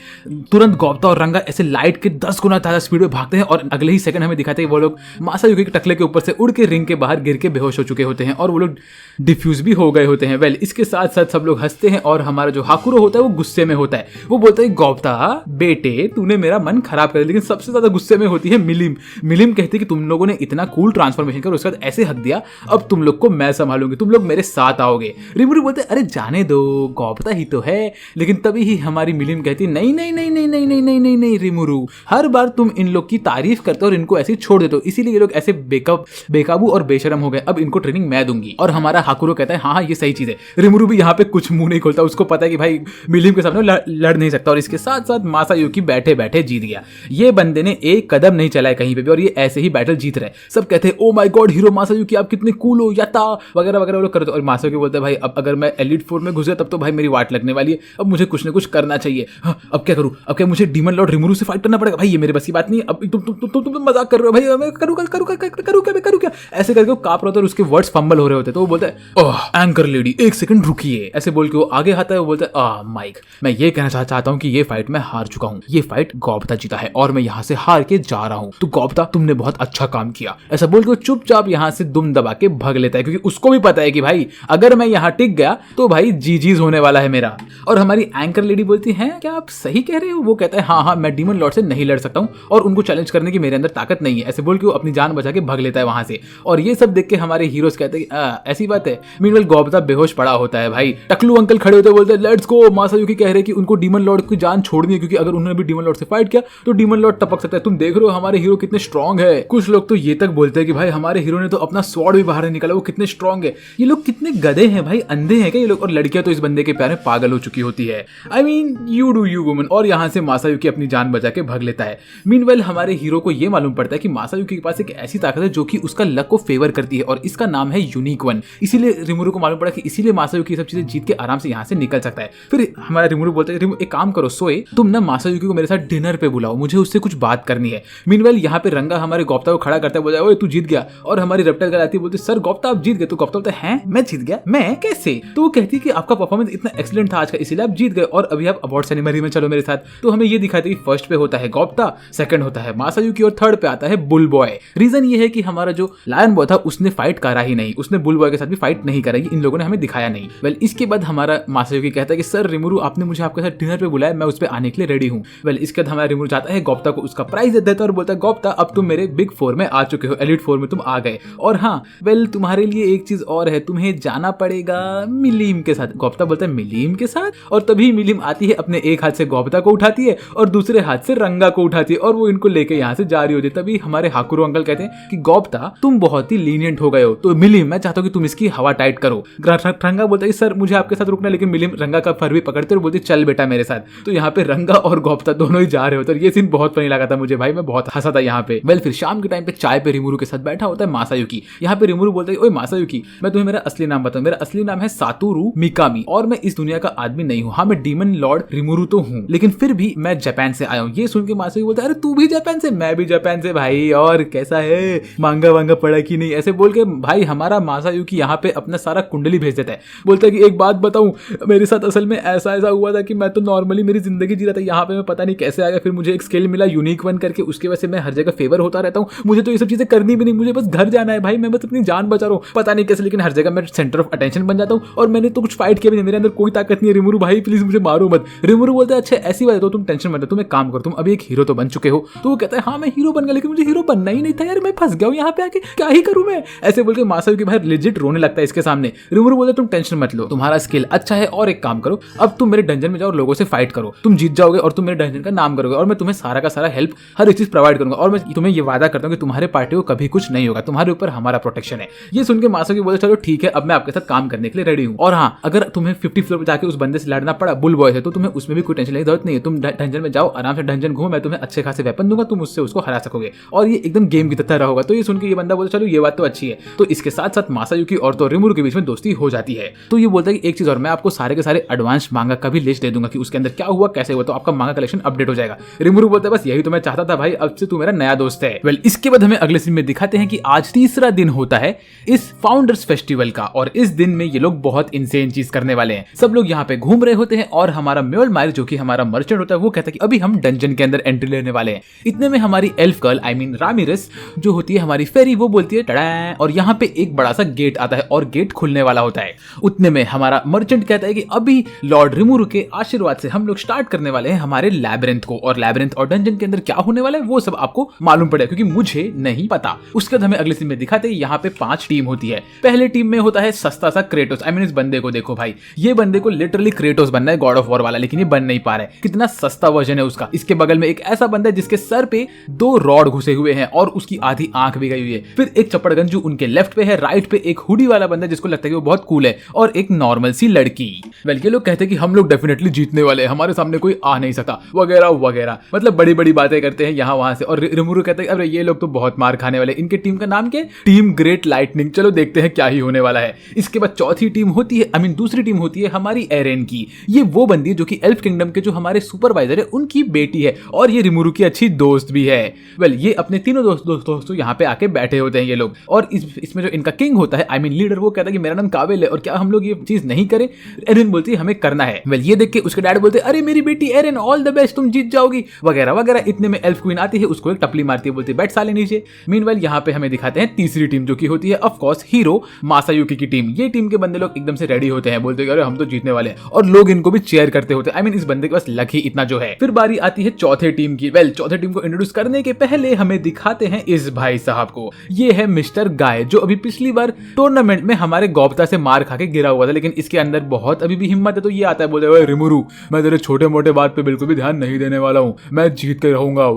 तुरंत गोप्ता और रंगा ऐसे लाइट के 10 गुना ज्यादा स्पीड में भागते हैं, और अगले ही सेकंड हमें दिखाते हैं वो लोग मासायुकी के टकले के ऊपर से उड़ के रिंग के बाहर गिर के बेहोश हो चुके होते हैं, और वो लोग डिफ्यूज भी हो गए होते हैं। वेल, इसके साथ साथ सब लोग हंसते हैं, और हमारा जो हाकुरो होता है वो गुस्से में होता है। वो बोलता है गोप्ता बेटे तूने मेरा मन खराब कर दिया। लेकिन सबसे ज्यादा गुस्से में होती है मिलिम। मिलिम कहती है कि तुम लोगों ने इतना कूल ट्रांसफॉर्मेशन कर उसके बाद ऐसे हक दिया, अब तुम लोग को मैं संभालूंगी, तुम लोग मेरे साथ आओगे। रिमुरु बोलते अरे जाने दो गोप्ता ही तो है, लेकिन तभी ही हमारी मिलिम कहती नहीं नहीं नहीं नहीं नहीं नहीं नहीं नहीं नहीं रिमुरु, हर बार तुम इन लोग की तारीफ करते हो और इनको ऐसे छोड़ देते हो, इसीलिए ये लोग ऐसे बेकाबू और बेशरम हो गए, अब इनको ट्रेनिंग मैं दूंगी। और हमारा हाकुरो कहता है हाँ ये सही चीज है। रिमुरु भी यहाँ पे कुछ मुंह नहीं खोलता, उसको पता है कि भाई मिलिम के सामने लड़ नहीं सकता, और इसके साथ साथ मासायुकी बैठे बैठे जीत गया। ये बंदे ने एक कदम नहीं चलाया कहीं पे भी, और ये ऐसे ही बैटल जीत रहे। सब कहते हैं ओ माय गॉड हीरो मासायुकी आप कितने कूल हो, याता वगैरह वगैरह वो लोग करते। और मासायुकी बोलते हैं भाई अब अगर मैं एलिट 4 में घुस गया तब तो भाई मेरी वाट लगने वाली है, अब मुझे कुछ ना कुछ करना चाहिए। हाँ, अब क्या करूं, अब क्या मुझे डीमन लॉर्ड रिमुरु से फाइट करना पड़ेगा। भाई ये मेरे बस की बात नहीं है, अब तुम मजाक कर रहे हो भाई, मैं करूं क्या ऐसे करके वो कांप रहा था और उसके वर्ड्स फंबल हो रहे होते। तो वो बोलता है ओह एंकर लेडी एक सेकंड रुकिए, ऐसे बोल के वो आगे आता है। वो बोलता है माइक मैं ये कहना चाहता हूँ कि ये फाइट मैं हार चुका हूँ, ये फाइट गोप्ता जीता है और मैं यहाँ से हार के जा रहा हूँ, तो गोप्ता तुमने बहुत अच्छा काम किया। ऐसा बोल के वो चुपचाप यहाँ से दुम दबा के भाग लेता है, क्योंकि उसको भी पता है कि भाई अगर मैं यहाँ टिक गया तो भाई जीजीज होने वाला है मेरा। और हमारी एंकर लेडी बोलती है क्या आप सही कह रहे हो। वो कहता है हाँ मैं डीमन लॉर्ड से नहीं लड़ सकता हूँ और उनको चैलेंज करने की मेरे अंदर ताकत नहीं है। ऐसे बोल के वो अपनी जान बचा के भाग लेता है वहां से। और ये सब देख के हमारे हीरोज कहते हैं ऐसी बात है। मीनवाइल गोप्ता बेहोश पड़ा होता है। भाई टकलू अंकल खड़े होते बोलते हैं लेट्स गो। मासायुकी कह रहे कि उनको डीमन लॉर्ड की जान छोड़नी है, क्योंकि अगर उन्होंने भी डीमन लॉर्ड से फाइट किया तो डीमन लॉर्ड टपक सकता है। तुम देख रहे हो हमारे हीरो कितने स्ट्रांग है। कुछ लोग तो ये तक बोलते हैं कि भाई हमारे हीरो ने तो अपना स्वॉर्ड भी बाहर निकाला, वो कितने स्ट्रांग है। ये लोग कितने गधे हैं भाई, अंधे हैं क्या ये लोग। और लड़कियां तो इस बंदे के प्यार में पागल हो चुकी होती है। I mean you do you woman. और यहाँ से मासायुकी अपनी जान बचा के भाग लेता है। मीनवाइल हमारे हीरो को ये मालूम पड़ता है कि मासायुकी के पास एक ऐसी ताकत है जो कि उसका लक को फेवर करती है और इसका नाम है यूनिक वन। इसीलिए रिमुरु को मालूम पड़ा कि इसीलिए मासायुकी सब चीजें जीत के आराम से यहाँ से निकल सकता है। फिर हमारा रिमुरु बोलता है एक काम करो सोए, तुम ना मासायुकी को मेरे साथ डिनर पे बुलाओ, मुझे उससे कुछ बात करनी है। मीनवाइल यहाँ पे रंगा हमारे गोप्ता को खड़ा करता है, बोलता है ओए तू जीत गया। और हमारी रेप्टाइल गर्ल आती है, बोलती सर गोप्ता आप जीत गए। तो गोप्ता बोलता है मैं जीत गया, मैं कैसे। तो वो कहती है कि आपका परफॉर्मेंस इतना एक्सीलेंट था आज का, इसीलिए आप जीत गए और अभी आप अवार्ड सेरेमनी में चलो मेरे साथ। तो हमें ये दिखाते कि फर्स्ट पे होता है गोप्ता, सेकंड होता है मासायुकी और थर्ड पे आता है बुल बॉय। रीजन ये है कि हमारा जो लायन बॉय था उसने फाइट करा ही नहीं, उसने बुल बॉय के साथ भी फाइट नहीं करा, इन लोगों ने हमें दिखाया नहीं। वेल इसके बाद हमारा मासायुकी कहता है कि सर रिमुरु आपने मुझे आपके साथ डिनर पे बुलाया, मैं उस पे आने के लिए रेडी हूँ। वेल इसके बाद हमारा रिमुरु चाहता है गोप्ता को उसका प्राइज दे देता है और बोलता है गोप्ता अब तुम मेरे बिग 4 में आ चुके हो, एलिट 4 में तुम आ गए। और हाँ वेल तुम्हारे लिए एक चीज और है, तुम्हें जाना पड़ेगा मिलीम के साथ। गोप्ता बोलता है मिलीम के साथ। और तभी मिलीम आती है, अपने एक हाथ से गोप्ता को उठाती है और दूसरे हाथ से रंगा को उठाती है और वो इनको लेके यहाँ से जा रही होती है। तभी हमारे हाकुरो अंकल कहते हैं कि गोप्ता तुम बहुत ही लीनियंट हो गए हो, तो मिलीम मैं चाहता हूँ कि तुम इसकी हवा टाइट करो। रंगा बोलता है सर मुझे आपके साथ रुकना, लेकिन मिलीम रंगा का फर भी पकड़ते और बोलती चल बेटा मेरे साथ। तो यहाँ पे रंगा और गोप्ता दोनों ही जा रहे होते हैं। ये सीन बहुत फनी लगा था मुझे भाई, मैं बहुत हंसा था यहाँ पे। वेल फिर शाम के टाइम पे चाय पे रिमुरु के साथ बैठा होता है मासायुकी। यहाँ पे रिमुरु बोलता है ओए मासायुकी, मैं तुम्हें मेरा असली नाम बताऊं, मेरा असली नाम है सातोरू मिकामी और मैं इस दुनिया का आदमी नहीं हूँ। हाँ मैं डीमन लॉर्ड रिमुरु तो हूँ, लेकिन फिर भी मैं जापान से आया हूँ। ये सुन के मासायुकी बोलता है अरे तू भी जापान से? मैं भी जापान से भाई, और कैसा है, मांगा वांगा पड़ा कि नहीं? ऐसे बोल के भाई हमारा मासायुकी यहाँ पे अपना सारा कुंडली भेज देता है। बोलता है कि एक बात बताऊं, मेरे साथ असल में ऐसा हुआ था कि मैं तो नॉर्मली मेरी जिंदगी जी रहा था, यहाँ पे मैं पता नहीं कैसे आ गया, फिर मुझे एक स्किल मिला यूनिक वन करके, उसके वजह से मैं हर जगह फेवर होता रहता हूँ। मुझे तो ये सब चीजें करनी भी नहीं, मुझे बस घर जाना है भाई, मैं बस अपनी जान बचा रहा हूँ, पता नहीं कैसे, लेकिन हर जगह मैं सेंटर ऑफ अटेंशन बन जाता हूँ और मैंने तो कुछ फाइट किया भी नहीं, मेरे अंदर कोई ताकत नहीं है। रिमुरु भाई प्लीज मुझे मारो मत। रिमुरु बोलता है अच्छा ऐसी बात है तो तुम टेंशन मत लो, तुम एक काम करो, तुम अभी एक हीरो तो बन चुके हो। तो वो कहता है हाँ मैं हीरो बन गया, लेकिन मुझे हीरो बनना ही नहीं था यार, मैं फंस गया हूँ यहाँ पे आके, क्या ही करूँ मैं? ऐसे बोल के मासायुकी भाई लेजिट रोने लगता है इसके सामने। रिमुरु बोलता है तुम टेंशन मत लो, तुम्हारा स्किल अच्छा है और एक काम करो, अब तुम मेरे डंजन में जाओ और लोगों से फाइट करो, तुम जीत जाओगे और तुम मेरे डंजन का नाम करोगे और मैं तुम्हें सारा का सारा हेल्प हर एक चीज प्रोवाइड करूंगा और मैं तुम्हें ये वादा करता हूँ कि तुम्हारे पार्टी को कभी कुछ नहीं होगा, तुम्हारे ऊपर हमारा प्रोटेक्शन है। ये सुन के मासायुकी बोलते चलो ठीक है, अब मैं आपके साथ काम करने के लिए रेडी हूँ। और हाँ अगर तुम्हें 50 फ्लोर पर जाके उस बंदे से लड़ना पड़ा बुल बॉय से, तो तुम्हें उसमें भी कोई टेंशन लेने की जरूरत नहीं है, तुम डंजन में जाओ आराम से डंजन घूमो, मैं तुम्हें अच्छे खासे वेपन दूंगा, तुम उससे उसको हरा सकोगे और ये एकदम गेम की तरह होगा। तो ये सुन के ये बंदा बोलता चलो ये बात तो अच्छी है। तो इसके साथ साथ मासायुकी और तो रिमुरु के बीच में दोस्ती हो जाती है। तो ये बोलता है कि एक चीज और, मैं आपको सारे के सारे एडवांस मांगा का भी लिस्ट दे दूंगा कि उसके अंदर क्या हुआ कैसे हुआ, तो आपका मांगा कलेक्शन अपडेट हो जाएगा। रिमुरु बोलता है बस यही तो मैं चाहता था भाई, अब से तू मेरा नया दोस्त है। वेल इसके बाद हमें अगले सीन में दिखाते हैं कि आज तीसरा दिन होता है इस फाउंडर्स फेस्टिवल का और इस दिन में ये लोग बहुत इंसेन चीज करने वाले हैं। सब लोग यहाँ पे घूम रहे होते हैं और हमारा म्योलमायर जो कि हमारा मर्चेंट होता है वो कहता है कि अभी हम डंजन के अंदर एंट्री लेने वाले हैं। इतने में हमारी elf girl I mean Ramirez जो होती है हमारी फेरी, वो बोलती है टड़ा, और यहाँ पे एक बड़ा सा गेट आता है और गेट खुलने वाला होता है। उतने में हमारा मर्चेंट कहता है कि अभी लॉर्ड रिमुरु के आशीर्वाद से हम लोग स्टार्ट करने वाले हैं हमारे लैबिरिंथ को, और लैबिरिंथ और डंजन के अंदर क्या होने वाला है वो सब आपको मालूम पड़ेगा क्योंकि मुझे नहीं पता। उसके बाद हमें अगले सीन में दिखाते हैं यहाँ पे 5 टीम होती है। पहले टीम में होता है सस्ता सा क्रेटोस। आई मीन इस बंदे को देखो भाई, ये बंदे को लिटरली क्रेटोस बनना है गॉड ऑफ वॉर वाला, लेकिन ये बन नहीं पा रहा है, कितना सस्ता वर्जन है उसका। इसके बगल में एक ऐसा बंदा है जिसके सर पे 2 रॉड घुसे हुए हैं और उसकी आधी आंख भी गई हुई है। फिर एक चपड़गन जो उनके लेफ्ट पे है, राइट पे एक हुडी वाला बंदा जिसको लगता है कि वो बहुत कूल है, और एक नॉर्मल सी लड़की। वेल ये लोग कहते हैं कि हम लोग डेफिनेटली जीतने वाले हैं, हमारे सामने कोई आ नहीं सकता वगैरह वगैरह, मतलब बड़ी बड़ी बातें करते हैं यहाँ वहां से। और रिमुरु कहते हैं अरे ये लोग तो बहुत मार खाने वाले। इनके टीम का नाम क्या है? Team great lightning. चलो देखते हैं क्या ही होने वाला है। इसके बाद चौथी टीम होती है, आई मीन दूसरी टीम होती है हमारी एरेन की। ये वो बंदी है जो कि एल्फ किंगडम के जो हमारे सुपरवाइजर है उनकी बेटी है और ये रिमुरु की अच्छी दोस्त भी है। वेल ये अपने तीनों दोस्तों यहाँ पे आके बैठे होते हैं ये लोग, और इसमें जो इनका किंग होता है आई मीन लीडर, वो कहता है कि मेरा नाम काबिल है और क्या हम लोग ये चीज नहीं करें? एरेन बोलती है हमें करना है। वेल ये देख के उसके डैड बोलते हैं अरे मेरी बेटी एरेन ऑल द बेस्ट, तुम जीत जाओगी वगैरह वगैरह। इतने में एल्फ क्वीन आती है, उसको एक टपली मारती है, बोलती है बैठ साले नीचे। मीनवाइल यहाँ पे हमें दिखाते हैं तीसरी टीम जो की होती है ऑफ कोर्स हीरो मासायुकी की टीम। ये टीम के बंदे लोग एकदम से रेडी होते हैं, बोलते हैं अरे हम तो जीतने वाले हैं, और लोग इनको भी चेयर करते होते हैं। आई मीन इस बंदे के पास लक ही इतना जो है। फिर बारी आती है चौथे टीम की। वेल चौथे टीम को इंट्रोड्यूस करने के पहले हमें दिखाते हैं इस भाई साहब को। ये है मिस्टर गाय जो अभी पिछली बार टूर्नामेंट में हमारे गोप्ता से मार खा के गिरा हुआ था, लेकिन इसके अंदर बहुत अभी भी हिम्मत है। तो ये आता है बोलते ओए रिमुरु, मैं तेरे छोटे मोटे बात पे बिल्कुल भी ध्यान नहीं देने वाला हूँ, मैं जीत के रहूंगा।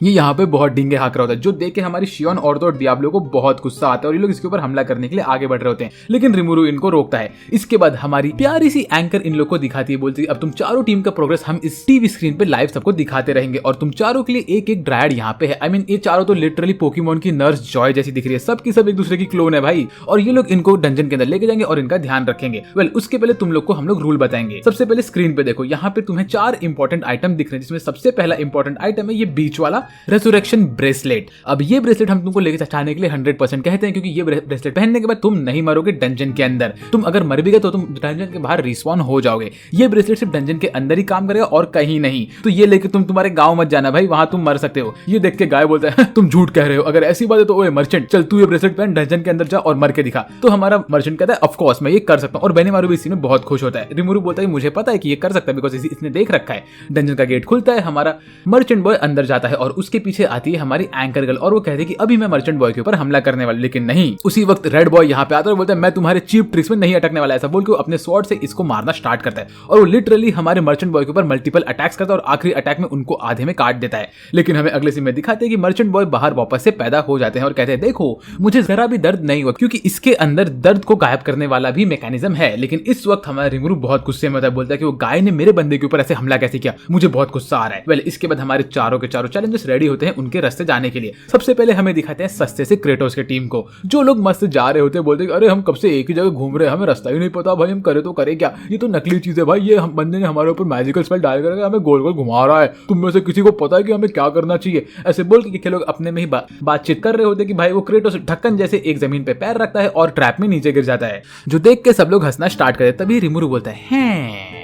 ये यहाँ पे बहुत डिंगे हाक रहा होता है, जो देख के हमारी शियोन और तो डियाब्लो को बहुत गुस्सा आता है और ये लोग इसके ऊपर हमला करने के लिए आगे बढ़ रहे होते हैं, लेकिन रिमुरु इनको रोकता है। इसके बाद हमारी प्यारी सी एंकर इन लोग को दिखाती है, बोलती है अब तुम चारों टीम का प्रोग्रेस हम इस टीवी स्क्रीन पे लाइव सबको दिखाते रहेंगे और तुम चारों के लिए एक एक ड्रायड यहाँ पे है। आई मीन ये चारों तो लिटरली पोकेमोन की नर्स जॉय जैसी दिख रही है, सबकी सब एक दूसरे की क्लोन है भाई, और ये लोग इनको डंजन के अंदर लेके जाएंगे और इनका ध्यान रखेंगे। वेल उसके पहले तुम लोग को हम लोग रूल बताएंगे। सबसे पहले स्क्रीन पे देखो, यहाँ पे तुम्हें 4 इंपॉर्टेंट आइटम दिख रहे हैं, जिसमें सबसे पहला इंपॉर्टेंट आइटम है ये बीच वाला रेसुरेक्शन ब्रेसलेट। अब ये ब्रेसलेट हम तुमको लेके जाने के लिए 100% कहते हैं, क्योंकि ये ब्रेसलेट पहनने के बाद तुम नहीं मरोगे डंजन के अंदर। तुम अगर मर भी गए तो तुम डंजन के बाहर रिस्पॉन हो जाओगे। ये ब्रेसलेट सिर्फ डंजन के अंदर ही काम करेगा और कहीं नहीं। तो ये लेके तुम तुम्हारे गांव मत जाना भाई, वहां तुम मर सकते हो। ये देख के गाय बोलता है तुम झूठ कह रहे हो, अगर ऐसी बात है तो ओए मर्चेंट चल तू ये ब्रेसलेट पहन, डंजन के अंदर जा और मर के दिखा। तो हमारा मर्चेंट कहता है ऑफ कोर्स मैं ये कर सकता हूं, और बेनीमारू भी इसी में बहुत खुश होता है। रिमुरु बोलता है मुझे पता है कि ये कर सकता है बिकॉज इसने देख रखा है। डंजन का गेट खुलता है, हमारा मर्चेंट बॉय अंदर जाता है और उसके पीछे आती है हमारी एंकर गर्ल, और वो कहती है कि अभी मैं मर्चेंट बॉय के ऊपर हमला करने वाला, लेकिन नहीं। उसी वक्त रेड बॉय यहाँ पे आता है और बोलता है मैं तुम्हारे चीप ट्रिक्स में नहीं अटकने वाला, ऐसा बोल के अपने स्वॉर्ड से इसको मारना स्टार्ट करता है, और वो लिटरली हमारे मर्चेंट बॉय के ऊपर मल्टीपल अटैक्स करता है और आखिरी अटैक में उनको आधे में काट देता है। लेकिन हमें अगले सीन में दिखाते हैं कि मर्चेंट बॉय बाहर वापस से पैदा हो जाते हैं और कहते हैं देखो मुझे जरा भी दर्द नहीं हुआ, क्योंकि इसके अंदर दर्द को गायब करने वाला भी मैकेनिज्म है। लेकिन इस वक्त हमारा रिमुरु बहुत गुस्से में होता है, बोलता है कि वो गाय ने मेरे बंदे के ऊपर ऐसे हमला कैसे किया, मुझे बहुत गुस्सा आ रहा है। वेल इसके बाद हमारे चारों के चारों चैलेंजर्स रेडी होते हैं उनके रास्ते जाने के लिए। सबसे पहले हमें दिखाते हैं सस्ते से क्रेटोस की टीम को, जो लोग मस्त जा रहे होते हैं, बोलते हैं अरे हम कब से एक ही जगह घूम रहे हैं, हमें रास्ता ही नहीं पता भाई, हम करे तो करे क्या, ये तो नकली चीज है भाई, ये हम बंदे ने हमारे ऊपर मैजिकल स्पेल डाल करके हमें गोल गोल घुमा रहा है, तुम में से किसी को पता है कि हमें क्या करना चाहिए। ऐसे बोल के लोग अपने में ही बातचीत कर रहे होते कि भाई वो क्रेटोस ढक्कन जैसे एक जमीन पे पैर रखता है और ट्रैप में नीचे गिर जाता है, जो देख के सब लोग हंसना स्टार्ट करे। तभी रिमुरु बोलता है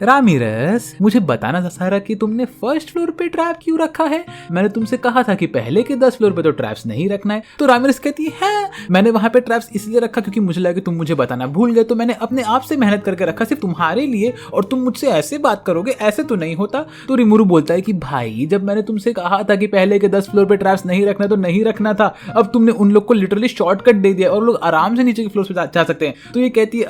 रामिरस, मुझे बताना था सारा कि तुमने फर्स्ट फ्लोर पे ट्रैप क्यों रखा है, मैंने तुमसे कहा था कि पहले के 10 फ्लोर पे तो ट्रैप्स नहीं रखना है। तो रामिरस कहती है मैंने वहां पे ट्रैप्स इसलिए रखा क्योंकि मुझे लगा कि तुम मुझे बताना भूल गए, तो मैंने अपने आप से मेहनत करके रखा सिर्फ तुम्हारे लिए, और तुम मुझसे ऐसे बात करोगे, ऐसे तो नहीं होता। तो रिमुरु बोलता है कि भाई जब मैंने तुमसे कहा था कि पहले के 10 फ्लोर पे ट्रैप्स नहीं रखना तो नहीं रखना था, अब तुमने उन लोग को लिटरली शॉर्टकट दे दिया और लोग आराम से नीचे के फ्लोर पे जा सकते हैं। तो ये कहती है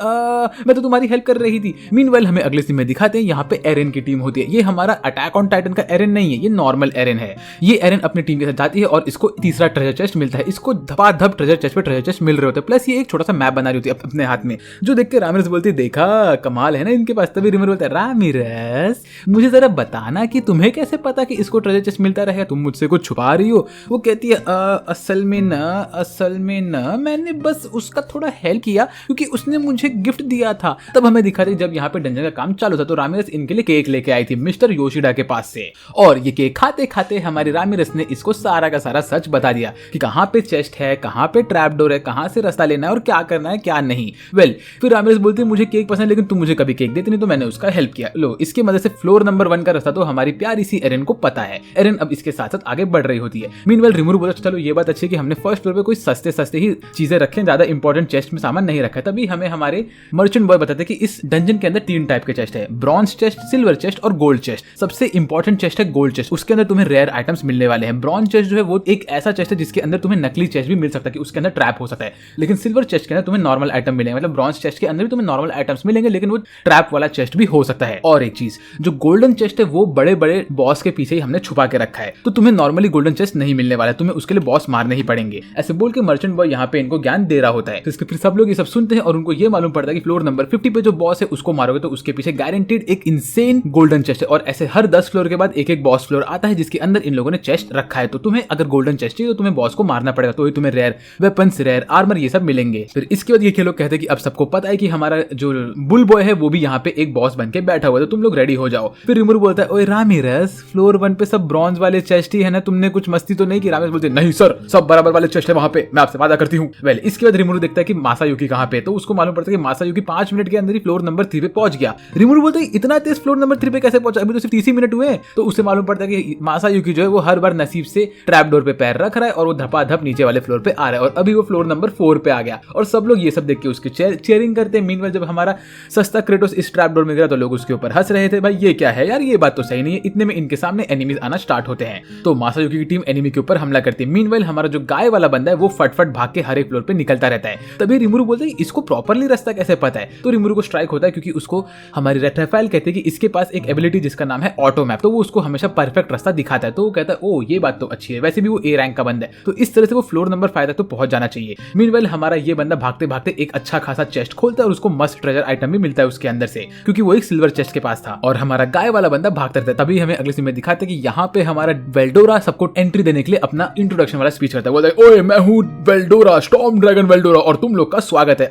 मैं तो तुम्हारी हेल्प कर रही थी। मीनवाइल हमें अगले सीन में दिखाते हैं यहाँ पे एरेन की टीम होती है। ये हमारा अटैक ऑन टाइटन का एरेन नहीं है, ये नॉर्मल एरेन है। ये एरेन अपनी टीम के साथ जाती है और इसको तीसरा ट्रेजर चेस्ट मिलता है। इसको धपाधप ट्रेजर चेस्ट पे ट्रेजर चेस्ट मिल रहे होते हैं, प्लस ये एक छोटा सा मैप बना रही होती है अपने हाथ में, जो देख के रामिरस बोलती है देखा कमाल है ना इनके पास। तभी रिमुरु बोलता है रामिरस मुझे जरा बताना कि तुम्हें कैसे पता कि इसको ट्रेजर चेस्ट मिलता रहेगा, तुम मुझसे कुछ छुपा रही हो। वो कहती है असल में न मैंने बस उसका थोड़ा हेल्प किया क्योंकि उसने मुझे गिफ्ट दिया था। तब हमें दिखाते जब यहाँ पे डंजन का काम चालू था तो रामिरस इनके लिए केक लेके आई थी मिस्टर योशिडा के पास से, और ये केक खाते खाते हमारी रामिरस ने इसको सारा का सारा सच बता दिया कि कहाँ पे चेस्ट है, कहाँ पे ट्रैप डोर है, कहाँ से रास्ता लेना है और क्या करना है क्या नहीं। वेल फिर रामिरस बोलती है मुझे केक पसंद है लेकिन तुम मुझे कभी केक देते नहीं, तो मैंने उसका हेल्प किया। लो इसकी मदद से फ्लोर नंबर 1 का रास्ता तो हमारी प्यारी सी एरेन को पता है। एरेन अब इसके साथ साथ आगे बढ़ रही होती है। मीनवाइल रिमुरु बोला चलो ये बात अच्छी है कि हमने फर्स्ट फ्लोर पे कोई सस्ते ही चीजें रखें, ज्यादा इंपॉर्टेंट चेस्ट में सामान नहीं रखा है। तभी हमें हमारे मर्चेंट बॉय बताते हैं कि इस डंजन के अंदर 3 टाइप के चेस्ट है, ब्रॉन्ज चेस्ट, सिल्वर चेस्ट और गोल्ड चेस्ट। सबसे इंपॉर्टेंट चेस्ट है गोल्ड चेस्ट, उसके अंदर तुम्हें रेयर आइटम्स मिलने वाले हैं। ब्रॉन्ज चेस्ट जो है वो एक ऐसा चेस्ट है जिसके अंदर तुम्हें नकली चेस्ट भी मिल सकता है कि उसके अंदर ट्रैप हो सकता है, लेकिन सिल्वर चेस्ट के अंदर तुम्हें नॉर्मल आइटम मिलेंगे, मतलब ब्रॉन्ज चेस्ट के अंदर भी तुम्हें नॉर्मल आइटम्स मिलेंगे लेकिन वो ट्रैप वाला चेस्ट भी हो सकता है। और एक चीज जो गोल्डन चेस्ट है वो बड़े बड़े बॉस के पीछे ही हमने छुपा के रखा है, तो तुम्हें नॉर्मली गोल्डन चेस्ट नहीं मिलने वाला है, तुम्हें उसके लिए बॉस मारने ही पड़ेंगे। ऐसे बोल के मर्चेंट बॉय यहाँ पे इनको ज्ञान दे रहा होता है। तो इसके फिर सब लोग ये सब सुनते हैं और उनको ये मालूम पड़ता है कि फ्लोर नंबर 50 पे जो बॉस है उसको मारोगे तो उसके पीछे गारंटीड एक इंसेन गोल्डन चेस्ट है, और ऐसे हर 10 फ्लोर के बाद एक एक बॉस फ्लोर आता है जिसके अंदर इन लोगों ने चेस्ट रखा है। तो तुम्हें अगर गोल्डन चेस्ट चाहिए तो तुम्हें बॉस को मारना पड़ेगा, तो ही तुम्हें रेयर वेपन्स, रेयर आर्मर ये सब मिलेंगे। फिर इसके बाद ये लोग कहते हैं कि अब सबको पता है कि हमारा जो बुल बॉय है वो भी यहाँ पे एक बॉस बन के बैठा हुआ है, तो तुम लोग रेडी हो जाओ। फिर रिमुरु बोलता है ओए रामिरस फ्लोर 1 पे सब ब्रॉन्ज वाले चेस्ट ही है ना, तुमने कुछ मस्ती तो नहीं की? रामिरस बोलते नहीं सर सब बराबर वाले चेस्ट है वहां पे, मैं आपसे वादा करती हूँ। वेल इसके बाद रिमुरु देखता है कि मासायुकी कहाँ पे, तो उसको मालूम पड़ता है कि मासायुकी 5 मिनट के अंदर ही फ्लोर नंबर 3 पे पहुंच गया। रिमुरु बोलता है इतना तेज फ्लोर नंबर 3 पे कैसे पहुंचा, अभी तो सिर्फ 30 ही मिनट हुए। तो उससे मालूम पड़ता है कि मासायुकी जो है वो हर बार नसीब से ट्रैप डोर पे पैर रख रहा है और वो धपाधप नीचे वाले फ्लोर पे आ रहा है, और अभी वो फ्लोर नंबर 4 पे आ गया और सब लोग ये सब देख के उसकी चेयरिंग करते हैं। मीनवाइल जब हमारा सस्ता क्रेटोस इस ट्रैप डोर में गिरा तो लोग उसके ऊपर हंस रहे थे, भाई ये क्या है यार, ये बात तो सही नहीं है। इतने में इनके सामने एनिमीज आना स्टार्ट होते हैं, तो मासायुकी की टीम एनिमी के ऊपर हमला करती है। मीनवाइल हमारा जो गाय वाला बंदा है वो फटफट भाग के हर एक फ्लोर पे निकलता रहता है। तभी रिमुरु बोलते हैं इसको प्रॉपर्ली रास्ता कैसे पता है, तो रिमुरु को स्ट्राइक होता है क्योंकि उसको हमारी रेट्राफाइल कहते हैं कि इसके पास एक एबिलिटी जिसका नाम है ऑटो मैप, तो वो उसको हमेशा परफेक्ट रास्ता दिखाता है। तो वो कहता है ओ ये बात तो अच्छी है, वैसे भी वो ए रैंक का बंदा है तो इस तरह से वो फ्लोर नंबर 5 तक तो पहुंच जाना चाहिए। मीनवाइल हमारा ये बंदा भागते भागते एक अच्छा खासा चेस्ट खोलता है और उसको मस्त ट्रेजर आइटम भी मिलता है उसके अंदर से, क्योंकि वो एक सिल्वर चेस्ट के पास था। और हमारा गाय वाला बंदा भागता रहता है। तभी हमें अगले सीन में दिखाते हैं कि यहाँ पे हमारा वेल्डोरा सबको एंट्री देने के लिए अपना इंट्रोडक्शन वाला स्पीच करता है। बोलता है ओए मैं हूँ वेल्डोरा, स्टॉर्म ड्रैगन वेल्डोरा, और तुम लोग का स्वागत है।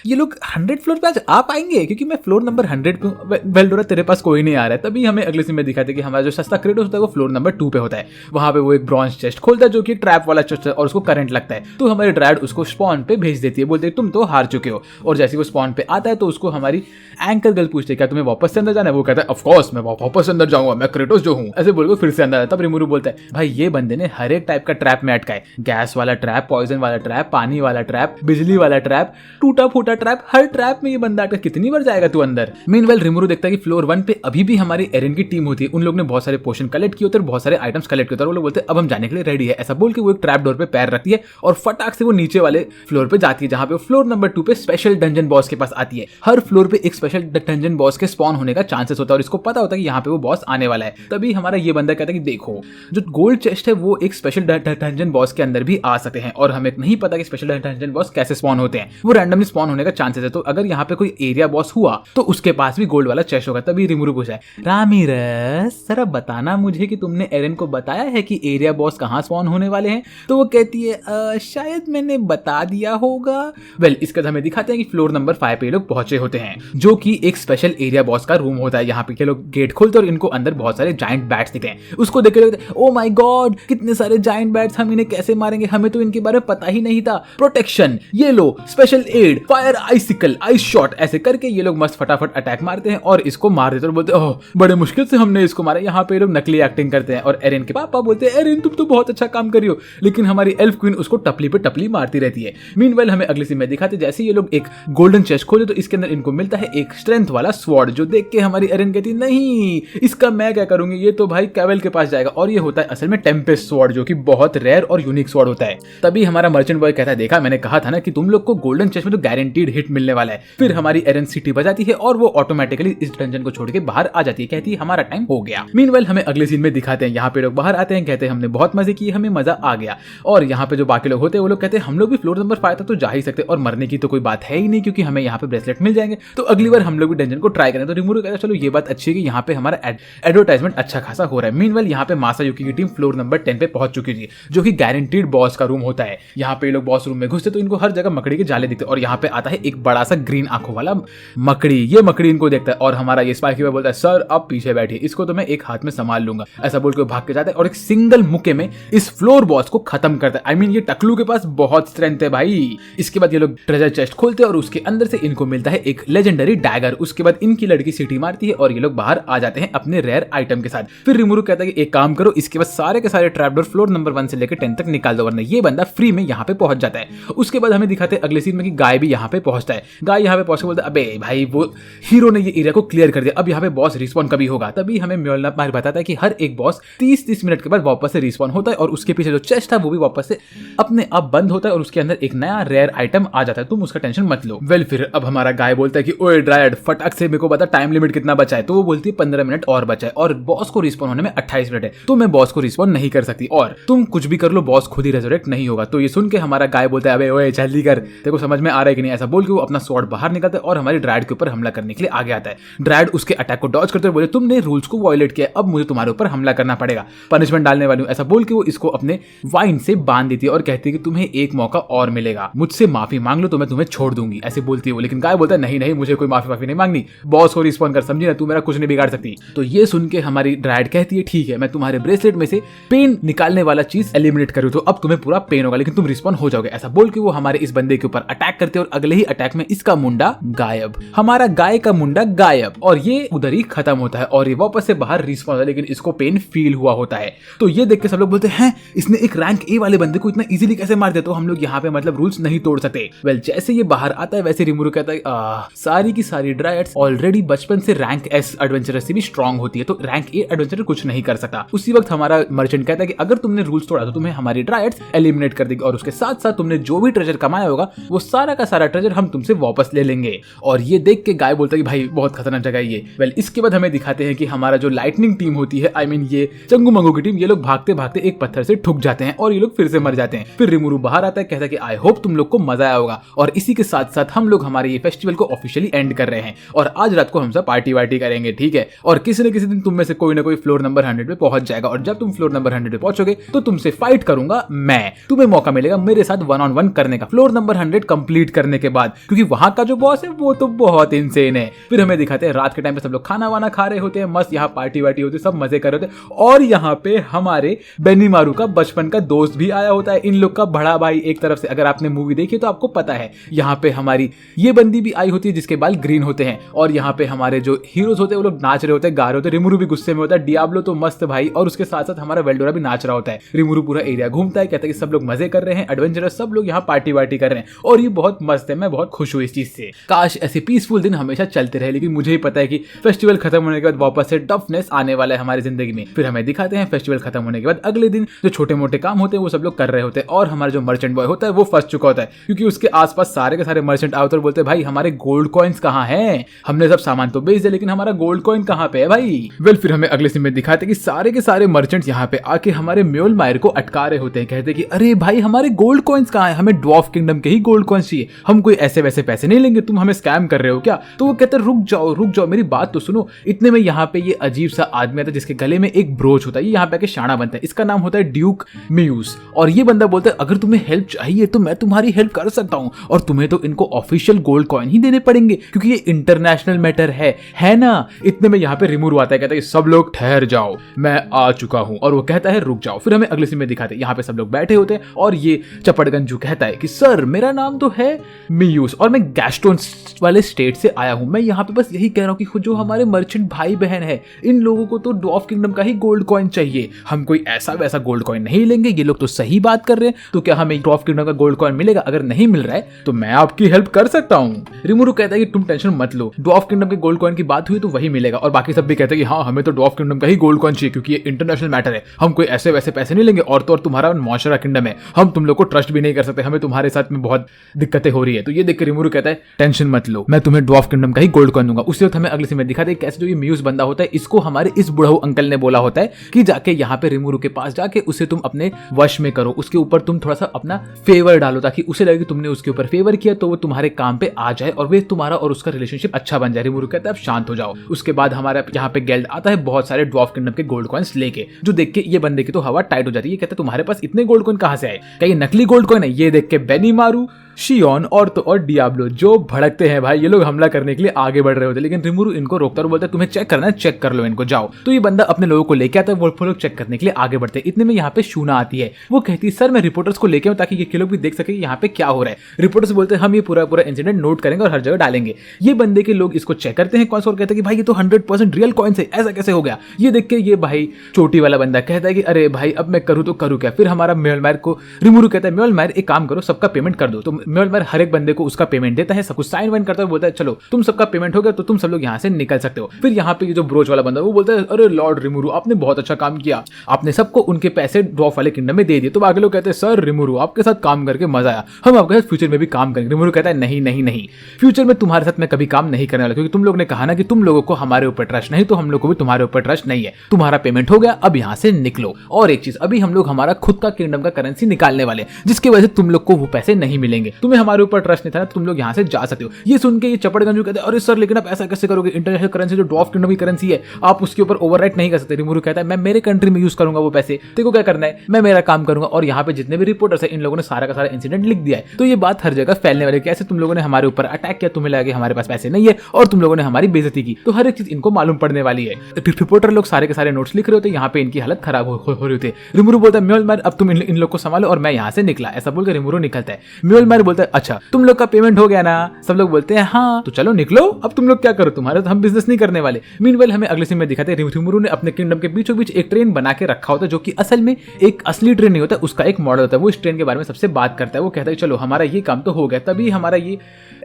ये लोग 100 फ्लोर पे आज आ पाएंगे क्योंकि मैं फ्लोर नंबर 100 पे, वेल्डोरा तेरे पास कोई नहीं आ रहा है। तभी हमें अगले सीन में दिखाते हैं कि हमारा जो सस्ता क्रेटोस होता है वो फ्लोर नंबर 2 पे होता है। वहां पे वो एक ब्रॉन्ज चेस्ट खोलता है जो कि ट्रैप वाला चेस्ट है और उसको करंट लगता है, तो हमारी ड्रैड उसको स्पॉन पे भेज देती है, बोलते है तुम तो हार चुके हो। और जैसे वो स्पॉन पे आता है तो उसको हमारी एंकर गर्ल पूछते क्या तुम्हें वापस से अंदर जाना है, वो कहता है ऑफ कोर्स मैं वापस अंदर जाऊंगा, मैं क्रेटोस जो हूँ, ऐसे बोल फिर से अंदर। तब रिमुरु बोलता है भाई ये बंदे ने हर एक टाइप का ट्रैप में अटका है, गैस वाला ट्रैप, पॉइजन वाला ट्रैप, पानी वाला ट्रैप, बिजली वाला ट्रैप, टूटा फूटा ट्रैप, हर ट्रैप में ये बंदा अटका, कितनी बार जाएगा तू अंदर। मीनवाइल रिमुरु देखता है कि फ्लोर 1 पे अभी भी हमारी एरेन की टीम होती है, उन लोग ने बहुत सारे पोशन कलेक्ट किए होते हैं, बहुत सारे आइटम्स कलेक्ट किए होते हैं, वो लोग बोलते हैं अब हम जाने के लिए रेडी है। ऐसा बोल के वो एक ट्रैप डोर पे पैर रखती है और फटाक से वो नीचे वाले फ्लोर पे जाती है जहां पे वो फ्लोर नंबर 2 पे स्पेशल डंजन बॉस के पास आती है। हर फ्लोर पे एक स्पेशल डंजन बॉस के स्पॉन होने का चांसेस होता है और इसको पता होता है कि यहाँ पे वो बॉस आने वाला है। तभी हमारा ये बंदा कहता है कि देखो जो गोल्ड चेस्ट है वो एक स्पेशल डंजन बॉस के अंदर भी आ सकते हैं और हमें नहीं पता कि स्पेशल डंजन बॉस कैसे स्पॉन होते हैं, वो रैंडमली स्पॉन होने का चांसेस है। तो अगर यहाँ पे कोई एरिया बॉस बॉस हुआ तो उसके पास भी गोल्ड वाला चेस्ट होगा। तभी रिमुरु पूछा है, रामिरस जरा बताना मुझे कि तुमने एरन को बताया है कि एरिया बॉस कहाँ स्पॉन होने वाले हैं? तो वो कहती है शायद मैंने बता दिया होगा। वेल इसके बाद हमें दिखाते हैं कि फ्लोर नंबर 5 पे लोग पहुंचे होते हैं, जो कि एक स्पेशल एरिया बॉस का रूम होता है। यहाँ पे लोग गेट खोलते हैं और इनको अंदर बहुत सारे जाइंट बैट्स दिखते हैं। उसको देख के ओ माय गॉड कितने सारे जाइंट बैट्स, हम इन्हें कैसे मारेंगे, हमें तो इनके बारे में पता ही नहीं था। प्रोटेक्शन, ये लो special aid, fire icicle, ice shot, ऐसे करके ये लोग मस्त फटाफट अटैक मारते हैं और इसको मार देते हैं और बोलते हैं ओह बड़े मुश्किल से हमने इसको मारा। यहाँ पे लोग नकली एक्टिंग करते हैं और एरन के पापा बोलते हैं एरन तुम तो बहुत अच्छा काम कर रही हो, लेकिन हमारी एल्फ क्वीन उसको टपली पे टपली मारती रहती है। मीनवाइल हमें अगली सीन में दिखाते जैसे ये लोग एक गोल्डन चेस्ट खोले तो इसके अंदर इनको मिलता है एक स्ट्रेंथ वाला स्वॉर्ड, जो देख के हमारी एरन कहती नहीं इसका मैं क्या करूंगी, ये तो भाई कैवेल के पास जाएगा। और ये होता है असल में टेम्पेस्ट स्वॉर्ड, जो कि बहुत रेयर और यूनिक स्वॉर्ड होता है। तभी हमारा मर्चेंट बॉय कहता है देखा मैंने कहा था ना कि तुम लोग को गोल्डन चेस्ट में तो गारंटीड हिट मिलने वाला है। फिर हमारी एरन सिटी बजाती है और वो ऑटोमेटिकली इस डंजन को छोड़ के बाहर आ जाती है, कहती है हमारा टाइम हो गया। मीनवाइल हमें अगले सीन में दिखाते हैं यहाँ पे लोग बाहर आते हैं, कहते हैं हमने बहुत मजे किए, हमें मजा आ गया। और यहाँ पे जो बाकी लोग होते हैं वो लोग कहते हैं हम लोग भी फ्लोर नंबर 5 तक तो जा ही सकते और मरने की तो कोई बात है ही नहीं क्योंकि हमें यहाँ पे ब्रेसलेट मिल जाएंगे, तो अगली बार हम लोग भी डंजन को ट्राई करें। तो रिमुरु कहता है चलो ये बात अच्छी है कि यहाँ पे हमारा एडवर्टाइजमेंट अच्छा खासा हो रहा है। मीनवाइल यहाँ पे मासायुकी की टीम फ्लोर नंबर 10 पे पहुंच चुकी थी, जो कि गारंटीड बॉस का रूम होता है। यहाँ पे लोग बॉस रूम में घुसते तो इनको हर जगह मकड़ी के जाले दिखते और यहाँ पे आता है एक बड़ा सा ग्रीन आंखों वाला मकड़ी। ये मकड़ी इनको देखता है और हमारा ये स्पाइकी बॉय बोलता है सर आप पीछे बैठिए, इसको तो मैं एक हाथ में संभाल लूंगा। ऐसा बोल के भाग के जाता है और एक सिंगल मुक्के में इस फ्लोर बॉस को खत्म करता है। आई मीन ये टकलू के पास बहुत स्ट्रेंथ है भाई। इसके बाद ये लोग ट्रेजर चेस्ट खोलते हैं और उसके अंदर से इनको मिलता है एक लेजेंडरी डैगर। उसके बाद इनकी लड़की सीटी मारती है और ये लोग बाहर आ जाते हैं अपने रेयर आइटम के साथ। फिर रिमुरु कहता है कि एक काम करो, इसके बाद सारे के सारे ट्रैपडोर फ्लोर नंबर 1 से लेकर 10 तक निकाल दो वरना ये बंदा फ्री में यहाँ पे पहुंच जाता है। उसके बाद हमें दिखाते हैं अगले सीन में कि गाय भी यहाँ पे पहुंचता है। गाय यहाँ पे पहुंच के बोलता है अबे भाई वो हीरो ने ये एरिया को क्लियर कर दिया, अब यहाँ पे बॉस रिस्पॉन कभी होगा। तभी हमें म्योल्नर बताता है कि हर एक बॉस 30-30 मिनट के बाद वापस से रिस्पॉन होता है और उसके पीछे जो चेस्ट था वो भी वापस से अपने आप बंद होता है और उसके अंदर एक नया रेयर आइटम आ जाता है, तुम उसका टेंशन मत लो। वेल फिर अब हमारा गाय बोलता है कि ओए ड्रायड फटाक से मेरे को बता टाइम लिमिट कितना बचा है। तो वो बोलती है 15 मिनट और बचा है और बॉस को रिस्पॉन होने में 28 मिनट है, तो मैं बॉस को रिस्पॉन नहीं कर सकती और तुम कुछ भी कर लो बॉस खुद ही रेजरेक्ट नहीं होगा। तो ये सुन के हमारा गाय बोलता है अबे ओए जल्दी कर, देखो समझ में आ रहा है कि नहीं। ऐसा बोल के वो अपना स्वॉर्ड बाहर निकालता है और हमारी ड्रायड के ऊपर हमला करने के लिए आगे आता है। ड्रायड उसके अटैक को डॉज करते हुए बोले तुमने रूल्स को वायलेट किया, अब मुझे तुम्हारे ऊपर हमला करना पड़ेगा, पनिशमेंट डालने वाली हूं। ऐसा बोल के वो इसको अपने वाइन से बांध देती है और कहती है कि तुम्हें एक मौका और मिलेगा, मुझसे माफी मांग लो तो मैं तुम्हें छोड़ दूंगी, ऐसे बोलती है वो। लेकिन गाय बोलता है नहीं नहीं मुझे कोई माफी नहीं मांगनी, बॉस को रिस्पॉन्ड कर, समझी ना, तू मेरा कुछ नहीं बिगाड़ सकती। तो ये सुन के हमारी ड्रायड कहती है ठीक है मैं तुम्हारे ब्रेसलेट में से पेन निकालने वाला चीज एलिमिनेट करूँ तो अब तुम्हें पूरा पेन होगा लेकिन तुम रिस्पॉन्ड हो जाओगे। ऐसा बोल के वो हमारे इस बंदे के ऊपर अटैक करते हैं और अगले ही अटैक में इसका मुंडा गायब, हमारा गाय का मुंडा गायब और ये उधर ही खत्म होता है और ये वापस से बाहर रिस्पॉन्ड होता है लेकिन इसको पेन फील हुआ होता है। तो ये देख के सब लोग बोलते हैं इसने एक रैंक ए वाले बंदे को इतना इजीली कैसे मार दिया, तो हम लोग यहाँ पे मतलब रूल्स नहीं तोड़ सकते। वेल जैसे ये बाहर आता है वैसे रिमुरु कहता है सारी की सारी ड्रायड्स ऑलरेडी बचपन से रैंक एस एडवेंचरर से भी स्ट्रांग होती है तो रैंक ए एडवेंचरर कुछ नहीं कर सकता। उसी वक्त हमारा मर्चेंट कहता है कि अगर तुमने रूल्स तोड़ा तो तुम्हें हमारी ड्रायड्स एलिमिनेट कर देगी और उसके साथ साथ तुमने जो भी ट्रेजर कमाया होगा वो सारा का सारा ट्रेजर हम तुमसे वापस ले लेंगे। और ये देख के गाय बोलता है कि भाई बहुत खतरनाक जगह है ये। वेल इसके बाद हमें दिखाते हैं कि हमारा जो लाइटनिंग टीम होती है, आई मीन ये चंगू मंगू की टीम, ये लोग भागते भागते एक पत्थर से ठुक जाते हैं और ये लोग फिर से मर जाते हैं। फिर रिमुरु बाहर आता है, कहता है कि आई होप तुम लोग को मजा आया होगा और इसी के साथ साथ हम लोग हमारे ये फेस्टिवल को ऑफिशियली एंड कर रहे हैं और आज रात को हम सब पार्टी वार्टी करेंगे, ठीक है। और किसी न किसी दिन तुम में से कोई ना कोई फ्लोर नंबर 100 पे पहुंच जाएगा और जब तुम फ्लोर नंबर 100 पे पहुंचोगे तो तुमसे फाइट करूंगा मैं, तुम्हें मौका मिलेगा मेरे साथ 1-on-1 करने का फ्लोर नंबर 100 कंप्लीट करने के बाद, क्योंकि वहां का जो बॉस है वो तो बहुत इंसेन है। फिर हमें दिखाते हैं रात के टाइम पे सब लोग खाना वाना खा रहे होते हैं, मस्त यहाँ पार्टी वार्टी होती है, सब मजे कर रहे होते हैं और यहाँ पे हमारे बेनीमारू का बचपन का दोस्त भी आया होता है, इन लोग का बड़ा भाई एक तरफ से। अगर आपने मूवी देखी तो आपको पता है यहाँ पे हमारी ये बंदी भी आई होती है जिसके बाल ग्रीन होते हैं और यहाँ पे हमारे जो हीरोज होते हैं वो लोग नाच रहे होते हैं, गा रहे होते हैं। रिमुरु भी गुस्से में होता है, डियाब्लो तो मस्त भाई, और उसके साथ साथ हमारा वेल्डोरा भी नाच रहा होता है। रिमुरु पूरा एरिया घूमता है, कहता है कि सब लोग मजे कर रहे हैं, एडवेंचरस सब लोग यहाँ पार्टी वार्टी कर रहे हैं और ये बहुत मस्त है, मैं बहुत खुश हूँ इस चीज से। काश ऐसे पीसफुल दिन हमेशा चलते रहे, लेकिन मुझे ही पता है कि फेस्टिवल खत्म होने के बाद वापस से टफनेस आने वाला है हमारी जिंदगी में। फिर हमें दिखाते हैं फेस्टिवल खत्म होने के बाद अगले दिन जो छोटे मोटे काम होते हैं वो सब लोग कर रहे होते हैं और हमारा जो मर्चेंट बॉय होता है वो फंस चुका होता है क्योंकि उसके आसपास सारे के सारे मर्चेंट आते और बोलते हैं भाई हमारे गोल्ड कॉइन्स कहाँ हैं, हमने सब सामान तो बेच दिया लेकिन हमारा गोल्ड कॉइन कहाँ पे है भाई। वेल फिर हमें अगले सीन में दिखाते हैं कि सारे के सारे मर्चेंट्स यहाँ पे आके हमारे म्योलमायर को अटका रहे होते हैं, कहते हैं कि अरे भाई हमारे गोल्ड कॉइन्स कहाँ हैं, हमें ड्वार्फ किंगडम के ही गोल्ड कॉइन्स चाहिए, हम कोई ऐसे वैसे पैसे नहीं लेंगे, तुम हमें स्कैम कर रहे हो क्या? तो वो कहते हैं रुक जाओ मेरी बात तो सुनो। इतने में यहाँ पे ये अजीब सा आदमी आता है जिसके गले में एक ब्रोच होता है, ये यहाँ पे आके शाना बनता है। इसका नाम होता है ड्यूक म्यूस, और ये बंदा बोलता है अगर तुम्हें हेल्प चाहिए तो मैं तुम्हारी हेल्प कर सकता हूँ, और तुम्हें तो इनको ऑफिशियल गोल्ड कॉइन ही देने पड़ेंगे क्योंकि ये इंटरनेशनल मैटर है ना। इतने में यहाँ पे रिमुरु आता है, कहता है सब लोग ठहर जाओ, मैं आ चुका हूँ, और वो कहता है रुक जाओ। फिर हमें अगले सीन में दिखाते हैं यहाँ पे सब लोग बैठे होते हैं और ये चपड़गंजू कहता है कि सर मेरा नाम तो है मियूस और मैं गैस्टोन वाले स्टेट से आया हूँ। मैं यहाँ पे बस यही कह रहा हूँ कि जो हमारे मर्चेंट भाई बहन है इन लोगों को तो ड्वार्फ किंगडम का ही गोल्ड कॉइन चाहिए, हम कोई ऐसा वैसा गोल्ड कॉइन नहीं लेंगे। ये लोग तो सही बात कर रहे हैं, तो क्या हमें ड्वार्फ किंगडम का गोल्ड कॉइन मिलेगा? अगर नहीं मिल रहा है तो मैं आपकी हेल्प कर सकता हूँ। रिमुरु कहता है कि तुम टेंशन मत लो, ड्वार्फ किंगडम के गोल्ड कॉइन की बात हुई तो वही मिलेगा। और बाकी सब भी कहते हैं कि हाँ हमें तो ड्वार्फ किंगडम का ही गोल्ड कॉइन चाहिए क्योंकि ये इंटरनेशनल मैटर है, हम कोई ऐसे वैसे पैसे नहीं लेंगे। और तो और तुम्हारा मौशरा किंगडम है, हम तुम लोग को ट्रस्ट भी नहीं कर सकते, हमें तुम्हारे साथ में बहुत दिक्कतें हो रही है। तो ये देख के रिमुरु कहता है टेंशन मत लो, मैं तुम्हें ड्वार्फ किंगडम का ही गोल्ड कॉइन दूंगा। उसी वक्त हमें अगले सीन में दिखाते हैं कैसे जो ये म्यूज बंदा होता है इसको हमारे इस बुढ़ऊ अंकल ने बोला होता है कि जाके यहाँ पे रिमुरु के पास जाके उसे तुम अपने वश में करो, उसके ऊपर तुम थोड़ा सा अपना फेवर डालो ताकि उसे लगे कि तुमने उसके ऊपर फेवर किया तो वो तुम्हारे काम पे आ जाए और वे तुम्हारा और उसका रिलेशनशिप अच्छा बन जाए। रिमुरु कहता है अब शांत हो जाओ। उसके बाद हमारे यहाँ पे गेल्ड आता है बहुत सारे ड्वार्फ किंगडम के गोल्ड कॉइन्स लेके, जो देख के ये बंदे की तो हवा टाइट हो जाती है। ये कहता है तुम्हारे पास इतने गोल्ड कॉइन कहाँ से आए? क्या ये नकली गोल्ड कॉइन है? ये देख के बेनीमारू, शियोन और तो और डियाब्लो जो भड़कते हैं भाई, ये लोग हमला करने के लिए आगे बढ़ रहे होते हैं, लेकिन रिमुरु इनको रोकता और बोलता है तुम्हें चेक करना है, चेक कर लो इनको, जाओ। तो ये बंदा अपने लोगों को लेके आता है, वो लोग चेक करने के लिए आगे बढ़ते हैं। इतने में यहाँ पे शूना आती है, वो कहती है सर मैं रिपोर्टर्स को लेके आऊं ताकि ये लोग भी देख सके यहाँ पे क्या हो रहा है। रिपोर्टर्स बोलते हैं हम ये पूरा इंसिडेंट नोट करेंगे और हर जगह डालेंगे। ये बंदे के लोग इसको चेक करते हैं कौन सा और कहते हैं कि भाई ये तो 100% रियल कॉइन है, ऐसा कैसे हो गया? ये देख के ये भाई चोटी वाला बंदा कहता है कि अरे भाई अब मैं करूँ तो करूँ क्या? फिर हमारा म्योलमायर को रिमुरु कहता है म्योलमायर एक काम करो, सबका पेमेंट कर दो। तो म्योलमायर हर एक बंदे को उसका पेमेंट देता है, सब कुछ साइन वाइन करता है, बोलता है चलो तुम सबका पेमेंट हो गया तो तुम सब लोग यहाँ से निकल सकते हो। फिर यहाँ पे ये जो ब्रोच वाला बंदा वो बोलता है अरे लॉर्ड रिमुरु आपने बहुत अच्छा काम किया, आपने सबको उनके पैसे ड्वार्फ वाले किंगडम में दे दिए। तो आगे लोग कहते हैं सर रिमुरु आपके साथ काम करके मजा आया, हम आपके साथ फ्यूचर में भी काम करेंगे। रिमुरु कहता है नहीं नहीं नहीं, फ्यूचर में तुम्हारे साथ मैं कभी काम नहीं करने वाला, क्योंकि तुम लोग ने कहा ना कि तुम लोगों को हमारे ऊपर ट्रस्ट नहीं, तो हम लोग को भी तुम्हारे ऊपर ट्रस्ट नहीं है। तुम्हारा पेमेंट हो गया, अब यहाँ से निकलो। और एक चीज, अभी हम लोग हमारा खुद का किंगडम का करेंसी निकालने वाले, जिसकी वजह से तुम लोग को वो पैसे नहीं मिलेंगे। तुम्हें हमारे ऊपर ट्रस्ट नहीं था, तुम लोग यहाँ से जा सकते हो। ये सुन के ये चपड़गंजू कहते हैं अरे सर लेकिन आप ऐसा कैसे करोगे, इंटरनेशनल करेंसी जो ड्वार्फ किंगडम की करेंसी है आप उसके ऊपर ओवरराइट नहीं कर सकते। रिमुरु कहता है मैं मेरे कंट्री में यूज करूंगा वो पैसे, देखो क्या करना है, मैं मेरा काम करूंगा। और यहाँ पे जितने भी रिपोर्टर्स हैं इन लोगों ने सारा का सारा इंसिडेंट लिख दिया है, तो ये बात हर जगह फैलने वाली, कैसे तुम लोगों ने हमारे ऊपर अटैक किया, तुम्हें लगा कि हमारे पास पैसे नहीं है और तुम लोगों ने हमारी बेइज्जती की, तो हर एक चीज इनको मालूम पड़ने वाली है। रिपोर्टर लोग सारे के सारे नोट्स लिख रहे होते हैं, यहाँ पे इनकी हालत खराब हो रही होती है। रिमुरु बोलता है म्योलमायर अब तुम इन लोग को संभालो और मैं यहाँ से निकला, ऐसा बोलकर रिमुरु निकलता है। म्योलमायर बोलता है अच्छा तुम लोग का पेमेंट हो गया ना? सब लोग बोलते हैं हाँ, तो चलो निकलो, अब तुम लोग क्या करो, तुम्हारे तो हम बिजनेस नहीं करने वाले। मीनवाइल हमें अगले सीन में दिखाते हैं रिमुरु ने अपने किंगडम के बीचों बीच एक ट्रेन बना के रखा होता है, जो कि असल में एक असली ट्रेन नहीं होता, उसका एक मॉडल होता है। वो इस ट्रेन के बारे में सबसे बात करता है, वो कहता है चलो हमारा ये काम तो हो गया। तभी हमारा ये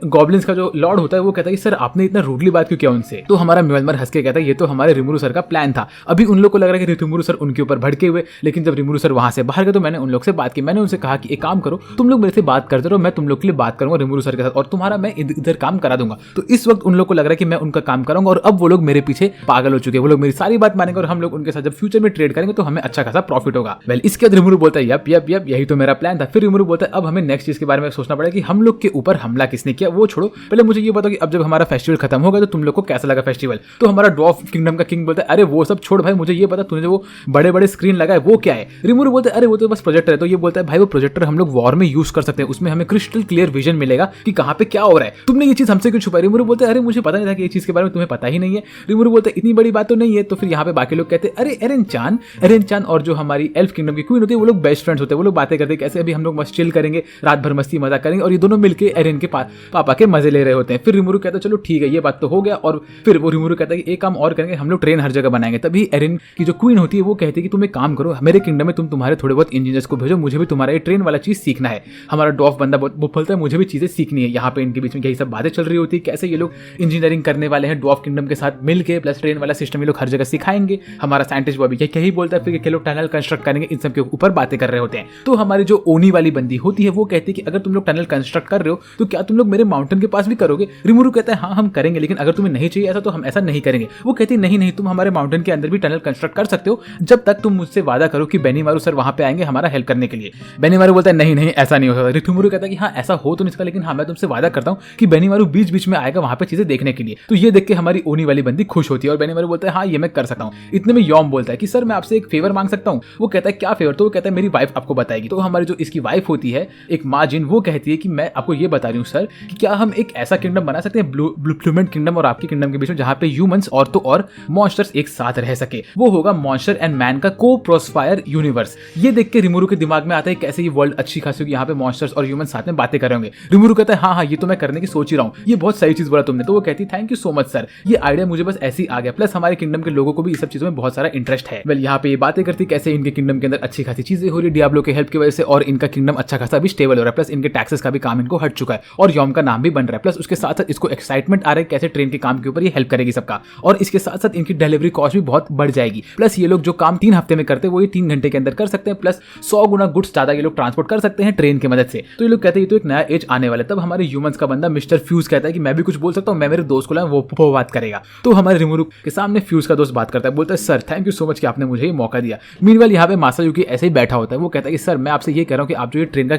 गॉब्लिन्स का जो लॉर्ड होता है वो कहता है कि सर आपने इतना रूडली बात क्यों किया उनसे? तो हमारा म्योलमायर हंस के कहता है ये तो हमारे रिमुरु सर का प्लान था। अभी उन लोग को लग रहा है कि रिमुरु सर उनके ऊपर भड़के हुए, लेकिन जब रिमुरु सर वहां से बाहर गए तो मैंने उन लोग से बात की। मैंने उनसे कहा कि एक काम करो, तुम लोग मेरे से बात करते रहो, मैं तुम लोग के लिए बात करूंगा रिमुरु सर के साथ और तुम्हारा मैं इधर काम करा दूंगा। तो इस वक्त उन लोग को लग रहा है कि मैं उनका काम करूंगा और अब वो लोग मेरे पीछे पागल हो चुके हैं, वो लोग मेरी सारी बात मानेंगे और हम लोग उनके साथ जब फ्यूचर में ट्रेड करेंगे तो हमें अच्छा खासा प्रॉफिट होगा। वेल इसके बाद रिमुरु बोलता है यप यप यप यही तो मेरा प्लान था। फिर रिमुरु बोलता है अब हमें नेक्स्ट चीज के बारे में सोचना पड़ेगा कि हम लोग के ऊपर हमला किसने किया, वो छोड़ो, पहले मुझे ये बताओ कि अब जब हमारा फेस्टिवल खत्म होगा तो तुम लोग को कैसा लगा फेस्टिवल? तो हमारा ड्वार्फ किंगडम का किंग बोलता है अरे वो सब छोड़ भाई, मुझे ये पता तूने जो वो बड़े बड़े स्क्रीन लगा है वो क्या है? रिमुरु बोलता है अरे वो तो बस प्रोजेक्टर है। तो ये बोलता है भाई वो प्रोजेक्टर हम लोग वॉर में यूज कर सकते हैं, उसमें हमें क्रिस्टल क्लियर विजन मिलेगा कि कहाँ पे क्या हो रहा है, तुमने ये चीज हमसे क्यों छुपाई? रिमुरु बोलता है अरे मुझे पता नहीं था कि ये चीज के बारे में तुम्हें पता ही नहीं है। रिमुरु बोलता है इतनी बड़ी बात तो नहीं है। तो फिर यहाँ पे बाकी लोग कहते हैं अरे एरेन चान और जो हमारी एल्फ किंगडम की क्वीन होती है वो लोग बेस्ट फ्रेंड्स होते हैं, वो लोग बातें करते हैं कैसे अभी हम लोग मस्त चिल करेंगे, रात भर मस्ती मजा करेंगे, और ये दोनों मिलकर एरेन के पापा के मजे ले रहे होते हैं। फिर रिमुरु कहता है चलो ठीक है ये बात तो हो गया, और फिर वो रिमुरु कहता है कि एक काम और करेंगे, हम लोग ट्रेन हर जगह बनाएंगे। तभी एरेन की जो क्वीन होती है वो कहती है कि तुम एक काम करो, मेरे किंगडम में तुम तुम्हारे थोड़े बहुत इंजीनियर्स को भेजो, मुझे भी तुम्हारा ये ट्रेन वाला चीज सीखना है। हमारा ड्वार्फ बंदा बोलता है मुझे भी चीजें सीखनी है। यहाँ पे इनके बीच में यही सब बातें चल रही होती है, कैसे ये लोग इंजीनियरिंग करने वाले हैं ड्वार्फ किंगडम के साथ मिलकर, प्लस ट्रेन वाला सिस्टम ये लोग हर जगह सिखाएंगे। हमारा साइंटिस्ट वो भी यही बोलता है, फिर ये लोग टनल कंस्ट्रक्ट करेंगे, इन सब के ऊपर बातें कर रहे होते हैं। तो हमारी जो ओनी वाली बंदी होती है वो कहती है कि अगर तुम लोग टनल कंस्ट्रक्ट कर रहे हो तो क्या तुम लोग मेरे माउंटेन के पास भी करोगे? रिमुरु कहता है हाँ हम करेंगे, लेकिन अगर तुम्हें नहीं चाहिए ऐसा तो हम ऐसा नहीं करेंगे। वो कहती नहीं नहीं, तुम हमारे माउंटेन के अंदर भी टनल कंस्ट्रक्ट कर सकते हो जब तक तुम मुझसे वादा करो कि बेनीमारू सर वहां पे आएंगे हमारा हेल्प करने के लिए। बेनीमारू बोलता है नहीं नहीं ऐसा नहीं हो सकता। रिमुरु कहता है कि कि हाँ ऐसा हो तो नहीं सकता, लेकिन हाँ मैं तुमसे वादा करता हूँ कि बेनीमारू बीच बीच में आएगा वहां पे चीजें देखने के लिए। तो ये देख के हमारी ओनी वाली बंदी खुश होती है और बेनीमारू बोलता है हाँ ये मैं कर सकता हूँ। इतने में यॉम बोलता है कि सर मैं आपसे एक फेवर मांग सकता हूँ। वो कहता है क्या फेवर? तो वो कहता है मेरी वाइफ आपको बताएगी। तो हमारी जो इसकी वाइफ होती है एक माँ जिन, वो कहती है कि मैं आपको ये बता रही हूँ सर कि क्या हम एक ऐसा किंगडम बना सकते हैं ब्लूमेंट किंगडम और आपके किंगडम के बीच में, जहाँ पे ह्यूमंस और तो और मॉन्स्टर्स एक साथ रह सके। वो होगा मॉन्स्टर एंड मैन का को प्रोस्पायर यूनिवर्स। ये देख के रिमोरू के दिमाग में आता है कैसे ये वर्ल्ड अच्छी खासी होगी, यहाँ पे मॉन्स्टर्स और ह्यूमन साथ में बातें कर रहे होंगे। रिमोरू कहता है हाँ ये तो मैं करने की सोच ही रहा हूँ, ये बहुत सही चीज बोला तुमने। तो वो कहती है thank you so much sir, ये आइडिया मुझे बस ऐसे ही आ गया, प्लस हमारे किंगडम के लोगों को भी इस सब चीजों में बहुत सारा इंटरेस्ट है। वेल यहाँ पे ये बातें करती कैसे इनके किंगडम के अंदर अच्छी खासी चीजें हो रही है डियाब्लो के हेल्प की वजह से, और इनका किंगडम अच्छा खासा भी स्टेबल हो रहा है, प्लस इनके टैक्सेस का भी काम इनको हट चुका है और यॉम का नाम भी बन रहा है। प्लस उसके साथ साथ इसको एक्साइटमेंट आ रहा है कैसे ट्रेन के काम के ऊपर ये हेल्प करेगी सबका, और इसके साथ साथ इनकी डिलीवरी कॉस्ट भी बहुत बढ़ जाएगी। प्लस ये लोग जो काम 3 हफ्ते में करते हैं वो ये 3 घंटे के अंदर कर सकते हैं, प्लस 100 गुना गुड्स ज्यादा ये लोग ट्रांसपोर्ट कर सकते हैं ट्रेन की मदद से। तो ये लोग कहते हैं ये तो एक नया एज आने वाला है। तब हमारे ह्यूमंस का बंदा मिस्टर फ्यूज कहता है कि मैं भी कुछ बोल सकता हूँ, मैं मेरे दोस्त को लाऊं, वो बात करेगा। तो हमारे रिमोरू के सामने फ्यूज का दोस्त बात करता है, बोलता है sir thank you so much कि आपने मुझे ये मौका दिया। मीनवाइल यहाँ पे मासायुकी ऐसे ही बैठा होता है, वो कहता है कि सर मैं आपसे ये कह रहा हूँ कि आप जो ये ट्रेन का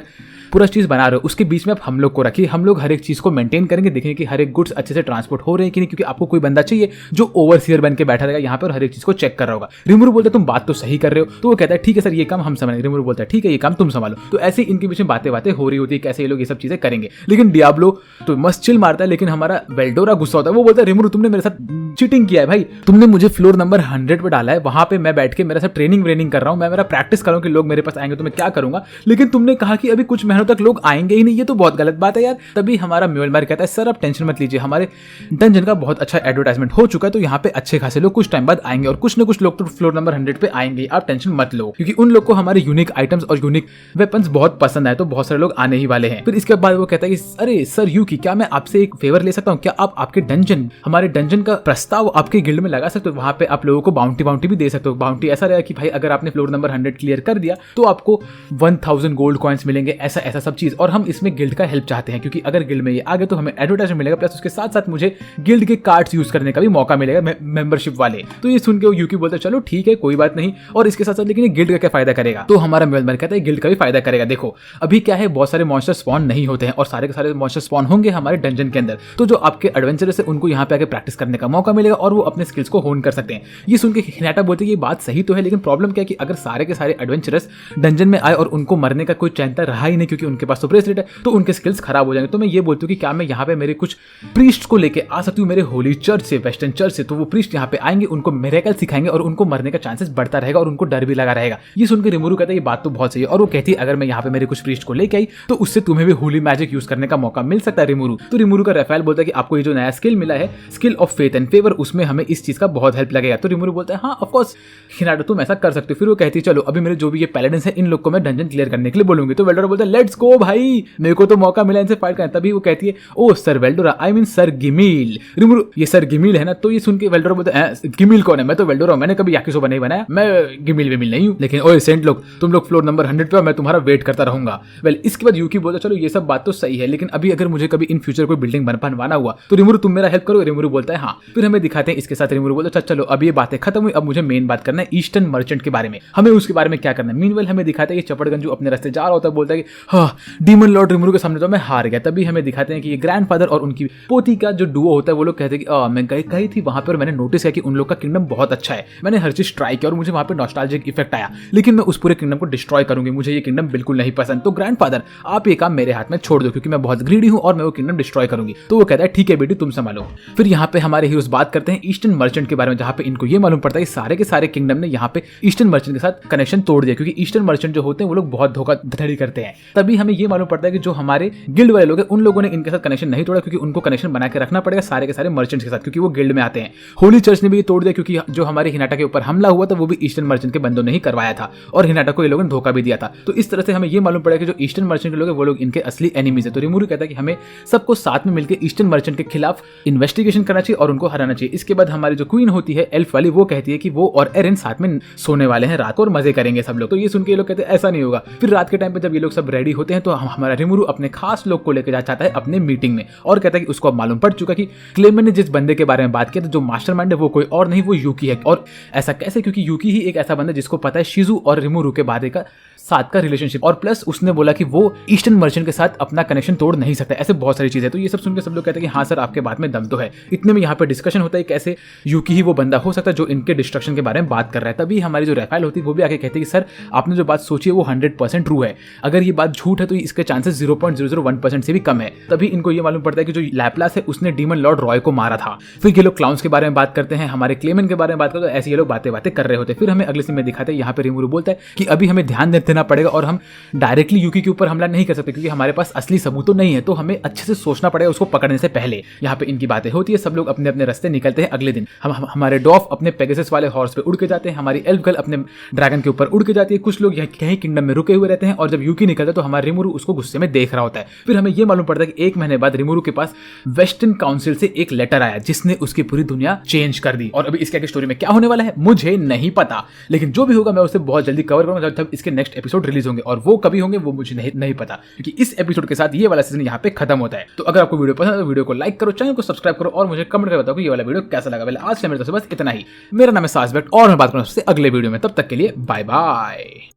पूरा चीज बना रहे हो उसके बीच में आप हम लोग को रखिए, हम लोग हर एक चीज को मेंटेन करेंगे, देखेंगे कि हर एक गुड्स अच्छे से ट्रांसपोर्ट हो रहे हैं कि नहीं, क्योंकि आपको कोई बंदा चाहिए जो ओवरसीयर बन के बैठा रहेगा यहाँ पर हर एक चीज को चेक कर रहा होगा। रिमोरू बोलता है तुम बात तो सही कर रहे हो। तो वो कहता है ठीक है सर ये काम हम संभालेंगे। रिमोरू बोलता है ठीक है ये काम तुम संभालो। तो ऐसे इनके बीच में बातें हो रही होती है कैसे ये लोग ये सब चीजें करेंगे। लेकिन डियाब्लो तो मस्त चिल मारता है, लेकिन हमारा वेल्डोरा गुस्सा होता है। वो बोलता है रिमोरू तुमने मेरे साथ चीटिंग किया है भाई, तुमने मुझे फ्लोर नंबर 100 पे डाला है, वहां पे मैं बैठ के मेरा सब ट्रेनिंग कर रहा हूँ, मैं मेरा प्रैक्टिस कर रहा हूँ कि लोग मेरे पास आएंगे तो मैं क्या करूंगा, लेकिन तुमने कहा कि अभी कुछ महीनों तक लोग आएंगे ही नहीं, ये तो बहुत गलत बात है यार। तभी हमारा म्योलमार कहता है सर आप टेंशन मत लीजिए, हमारे डंजन का बहुत अच्छा एडवर्टाइजमेंट हो चुका है, तो यहाँ पे अच्छे खासे लोग कुछ टाइम बाद आएंगे और कुछ ना कुछ लोग तो फ्लोर नंबर 100 पे आएंगे, आप टेंशन मत लो, क्योंकि उन लोग को हमारे यूनिक आइटम्स और यूनिक वेपन्स बहुत पसंद आए, तो बहुत सारे लोग आने ही वाले हैं। फिर इसके बाद वो कहता है कि अरे सर यूकी क्या मैं आपसे एक फेवर ले सकता हूँ, क्या आप आपके डंजन हमारे डंजन का प्रस्ताव आपके गिल्ड में लगा सकते हो, वहां पे आप लोगों को बाउंटी भी दे सकते हो। बाउंटी ऐसा रहेगा कि भाई अगर आपने फ्लोर नंबर 100 क्लियर कर दिया तो आपको 1000 गोल्ड कॉइन्स मिलेंगे, ऐसा सब चीज। और हम इसमें गिल्ड का हेल्प चाहते हैं, क्योंकि अगर गिल्ड में ये आ गए तो हमें एडवर्टाइजमेंट मिलेगा, प्लस उसके साथ साथ मुझे गिल्ड के कार्ड्स यूज करने का भी मौका मिलेगा मेंबरशिप वाले। तो ये सुन के वो यूकी बोलता है चलो ठीक है कोई बात नहीं, और इसके साथ साथ लेकिन गिल्ड का क्या फायदा करेगा। तो हमारा म्योलमार कहता है गिल्ड का भी फायदा करेगा। देखो अभी क्या है बहुत सारे मॉन्स्टर स्पॉन नहीं होते हैं और सारे के सारे मॉन्स्टर स्पॉन होंगे हमारे डंजन के अंदर, तो जो आपके एडवेंचरर्स है उनको यहाँ पे आके प्रैक्टिस करने का मौका मिलेगा और वो अपने स्किल्स को होन कर सकते हैं। ये सुन के हिनाटा बोलते हैं ये बात सही तो है, लेकिन प्रॉब्लम क्या है कि अगर सारे के सारे एडवेंचरर्स डंजन में आए और उनको मरने का कोई चैनता रहा ही नहीं क्योंकि उनके पास सुप्रेस रेट है, तो उनके स्किल्स खराब हो जाएंगे। तो मैं ये बोलती हूँ कि क्या मैं यहाँ पे मेरे कुछ प्रीस्ट को लेके आ सकती हूँ मेरे होली चर्च से, वेस्टर्न चर्च से, तो वो प्रीस्ट यहाँ पे आएंगे, उनको मिरेकल सिखाएंगे और उनको मरने का चांसेस बढ़ता रहेगा और उनको डर भी लगा रहेगा। ये सुनकर रिमोरू कहता है ये बात तो बहुत सही है, और वो कहती है अगर मैं यहाँ पे मेरे कुछ प्रीस्ट को लेके आई तो उससे तुम्हें भी होली मैजिक यूज करने का मौका मिल सकता है रिमोरू। तो रिमोरू का रफेल बोलता है कि आपको ये जो नया स्किल मिला है, skill of faith and favour, उसमें हमें इस चीज का बहुत हेल्प लगेगा। तो रिमोरू बोलता है हाँ ऑफ कोर्स हिनाटा तुम ऐसा कर सकते हो। फिर वो कहती है चलो अभी मेरे जो भी ये पैलेडिन्स है इन लोग को मैं डंजन क्लियर करने के लिए बोलूंगी। तो वेल्डोरा बोलता है लेट्स गो भाई, मेरे को तो मौका मिला इनसे फाइट करने। तभी वो कहती है ओ सर वेल्डोरा आई मीन सर गिमील। रिमोरू ये सर गिमील है ना, तो ये सुन के वेल्डोरा बोलता है गिमील कौन है, मैं तो वेल्डोरा हूं, मैंने कभी याकिसोबा नहीं बनाया, मैं गिमील विमिल नहीं हूं। लेकिन ओए सेंट लोग तुम लोग फ्लोर नंबर 100 पे, मैं तुम्हारा वेट करता रहूंगा। वेल इसके बाद यूकी बोलता चलो ये सब बात तो सही है, लेकिन अभी अगर मुझे कभी इन फ्यूचर कोई बिल्डिंग बनवाना हुआ तो रिमोरू तुम मेरा हेल्प करो। रिमोरू बोलता है हाँ। फिर हमें दिखाते हैं इसके साथ रिमोरू बोलता है चलो अब ये बातें खत्म हुई, अब मुझे मेन बात करना है ईस्टर्न मर्चेंट के बारे में, हमें उसके बारे में क्या करना है। मीनवेल हमें दिखाते हैं कि चपड़गंजू अपने रास्ते जा रहा होता है, बोलता है कि हाँ डीमन लॉर्ड रिमोरू के सामने तो मैं हार गया। तभी हमें दिखाते हैं कि ये ग्रैंडफादर और उनकी पोती का जो डुओ होता है वो लोग कहते हैं कि मैं गई थी वहां पर, मैंने नोटिस किया कि उन लोग का किंगडम बहुत अच्छा है, मैंने हर चीज ट्राई किया और मुझे वहां पे नॉस्टैल्जिक इफेक्ट आया, लेकिन मैं उस पूरे किंगडम को डिस्ट्रॉय करूंगी, मुझे ये किंगडम बिल्कुल नहीं पसंद। तो ग्रैंडफादर आप ये काम मेरे हाथ में छोड़ दो क्योंकि मैं बहुत ग्रीडी हूं और मैं वो किंगडम डिस्ट्रॉय करूंगी। तो वो कहता है ठीक है बेटी तुम संभालो। फिर यहाँ पे हमारे हीरोज बात करते हैं ईस्टर्न मर्चेंट के बारे में, जहाँ पे इनको ये मालूम पड़ता है कि सारे के सारे किंगडम ने यहाँ पे ईस्टर्न मर्चेंट के साथ कनेक्शन तोड़ दिया, क्योंकि ईस्टर्न मर्चेंट जो होते हैं वो लोग बहुत धोखाधड़ी करते हैं। तभी हमें ये मालूम पड़ता है कि जो हमारे गिल्ड वाले लोग हैं उन लोगों ने इनके साथ कनेक्शन नहीं तोड़ा, क्योंकि उनको कनेक्शन बना के रखना पड़ेगा सारे के सारे मर्चेंट्स के साथ, क्योंकि वो गिल्ड में आते हैं। होली चर्च ने भी ये तोड़ दिया, क्योंकि जो हमारे हिनाटा के ऊपर हमला हुआ था वो भी ईस्टर्न मर्चेंट के बंदों ने ही करवाया था और हिनाटा को ये लोगों ने धोखा भी दिया था। तो इस तरह से हमें ये मालूम पड़ा कि जो ईस्टर्न मर्चेंट के लोग हैं वो लोग इनके असली एनिमीज है। तो रिमोरू कहता है कि हमें सबको साथ में मिलकर ईस्टर्न मर्चेंट के खिलाफ इन्वेस्टिगेशन करना चाहिए और उनको हराना चाहिए। इसके बाद हमारी जो क्वीन होती है एल्फ वाली, वो कहती है कि वो और एरन साथ में सोने वाले हैं रात को और मजे करेंगे सब लोग। तो ये सुन के ये लोग कहते हैं ऐसा नहीं होगा। फिर रात के टाइम पे जब ये लोग सब रेडी होते हैं तो हमारा रिमोरू अपने खास लोग को लेकर जा चाहता है अपने मीटिंग में और कहता है कि उसको अब मालूम पड़ चुका कि क्लेमेंट ने जिस बंदे के बारे में बात किया था जो मास्टरमाइंड है वो कोई और नहीं वो यूकी है। और ऐसा कैसे? क्योंकि यूकी ही एक ऐसा बंदा जिसको पता है शिजू और रिमोरू के बारे का साथ का रिलेशनशिप, और प्लस उसने बोला कि वो ईस्टर्न मर्चेंट के साथ अपना कनेक्शन तोड़ नहीं सकता। ऐसे बहुत सारी चीजें। तो ये सब सुनकर सब लोग कहते हैं कि हाँ सर आपके बात में दम तो है। इतने में यहाँ पे डिस्कशन होता है कैसे यूकी ही वो बंदा हो सकता है जो इनके डिस्ट्रक्शन के बारे में बात कर रहा है। तभी हमारी जो रफेल होती है वो भी आके कहती है कि सर आपने जो बात सोची है वो 100% ट्रू है, अगर ये बात झूठ है तो इसके चांसेस 0.001% से भी कम है। तभी इनको ये मालूम पड़ता है कि जो लैपलास है उसने डीमन लॉर्ड रॉय को मारा था। फिर ये लोग क्लाउन्स के बारे में बात करते हैं, हमारे क्लेमेंट के बारे में बात करते हैं। ऐसे ये लोग बातें कर रहे होते हैं। फिर हमें अगले सीन में दिखाते हैं, यहाँ पे रिमूरू बोलता है कि अभी हमें ध्यान देना पड़ेगा और हम डायरेक्टली यूकी के ऊपर हमला नहीं कर सकते क्योंकि हमारे पास असली सबूत तो नहीं है, तो हमें अच्छे से सोचना पड़ेगा उसको पकड़ने से पहले। यहाँ पे इनकी बातें होती है, सब लोग अपने अपने रास्ते निकलते हैं। अगले दिन हमारे डॉफ अपने पेगासस वाले हॉर्स पे उड़ के जाते हैं, हमारी एल्फ गर्ल अपने ड्रैगन के ऊपर उड़ के जाती है। कुछ लोग कहीं किंगडम में रुके हुए रहते हैं और जब यूकी निकलता है तो हमारा रिमूरू उसको गुस्से में देख रहा होता है। फिर हमें यह मालूम पड़ता है कि 1 महीने बाद रिमूरू के पास वेस्टर्न काउंसिल से एक लेटर आया जिसने उसकी पूरी दुनिया चेंज कर दी। और अभी इसके आगे स्टोरी में क्या होने वाला है मुझे नहीं पता, लेकिन जो भी होगा मैं उसे बहुत जल्दी कवर करूंगा जब इसके नेक्स्ट एपिसोड रिलीज होंगे, और वो कभी होंगे वो मुझे नहीं पता क्योंकि इस एपिसोड के साथ ये वाला सीजन यहाँ पे खत्म होता है। तो अगर आपको वीडियो पसंद है तो वीडियो को लाइक करो, चैनल को सब्सक्राइब करो और मुझे कमेंट करके बताओ कि ये वाला वीडियो कैसा लगा। आज से मेरे तरफ से बस इतना ही। मेरा नाम है सासबेट और मैं बात करूंगा सबसे अगले वीडियो में। तब तक के लिए बाय बाय।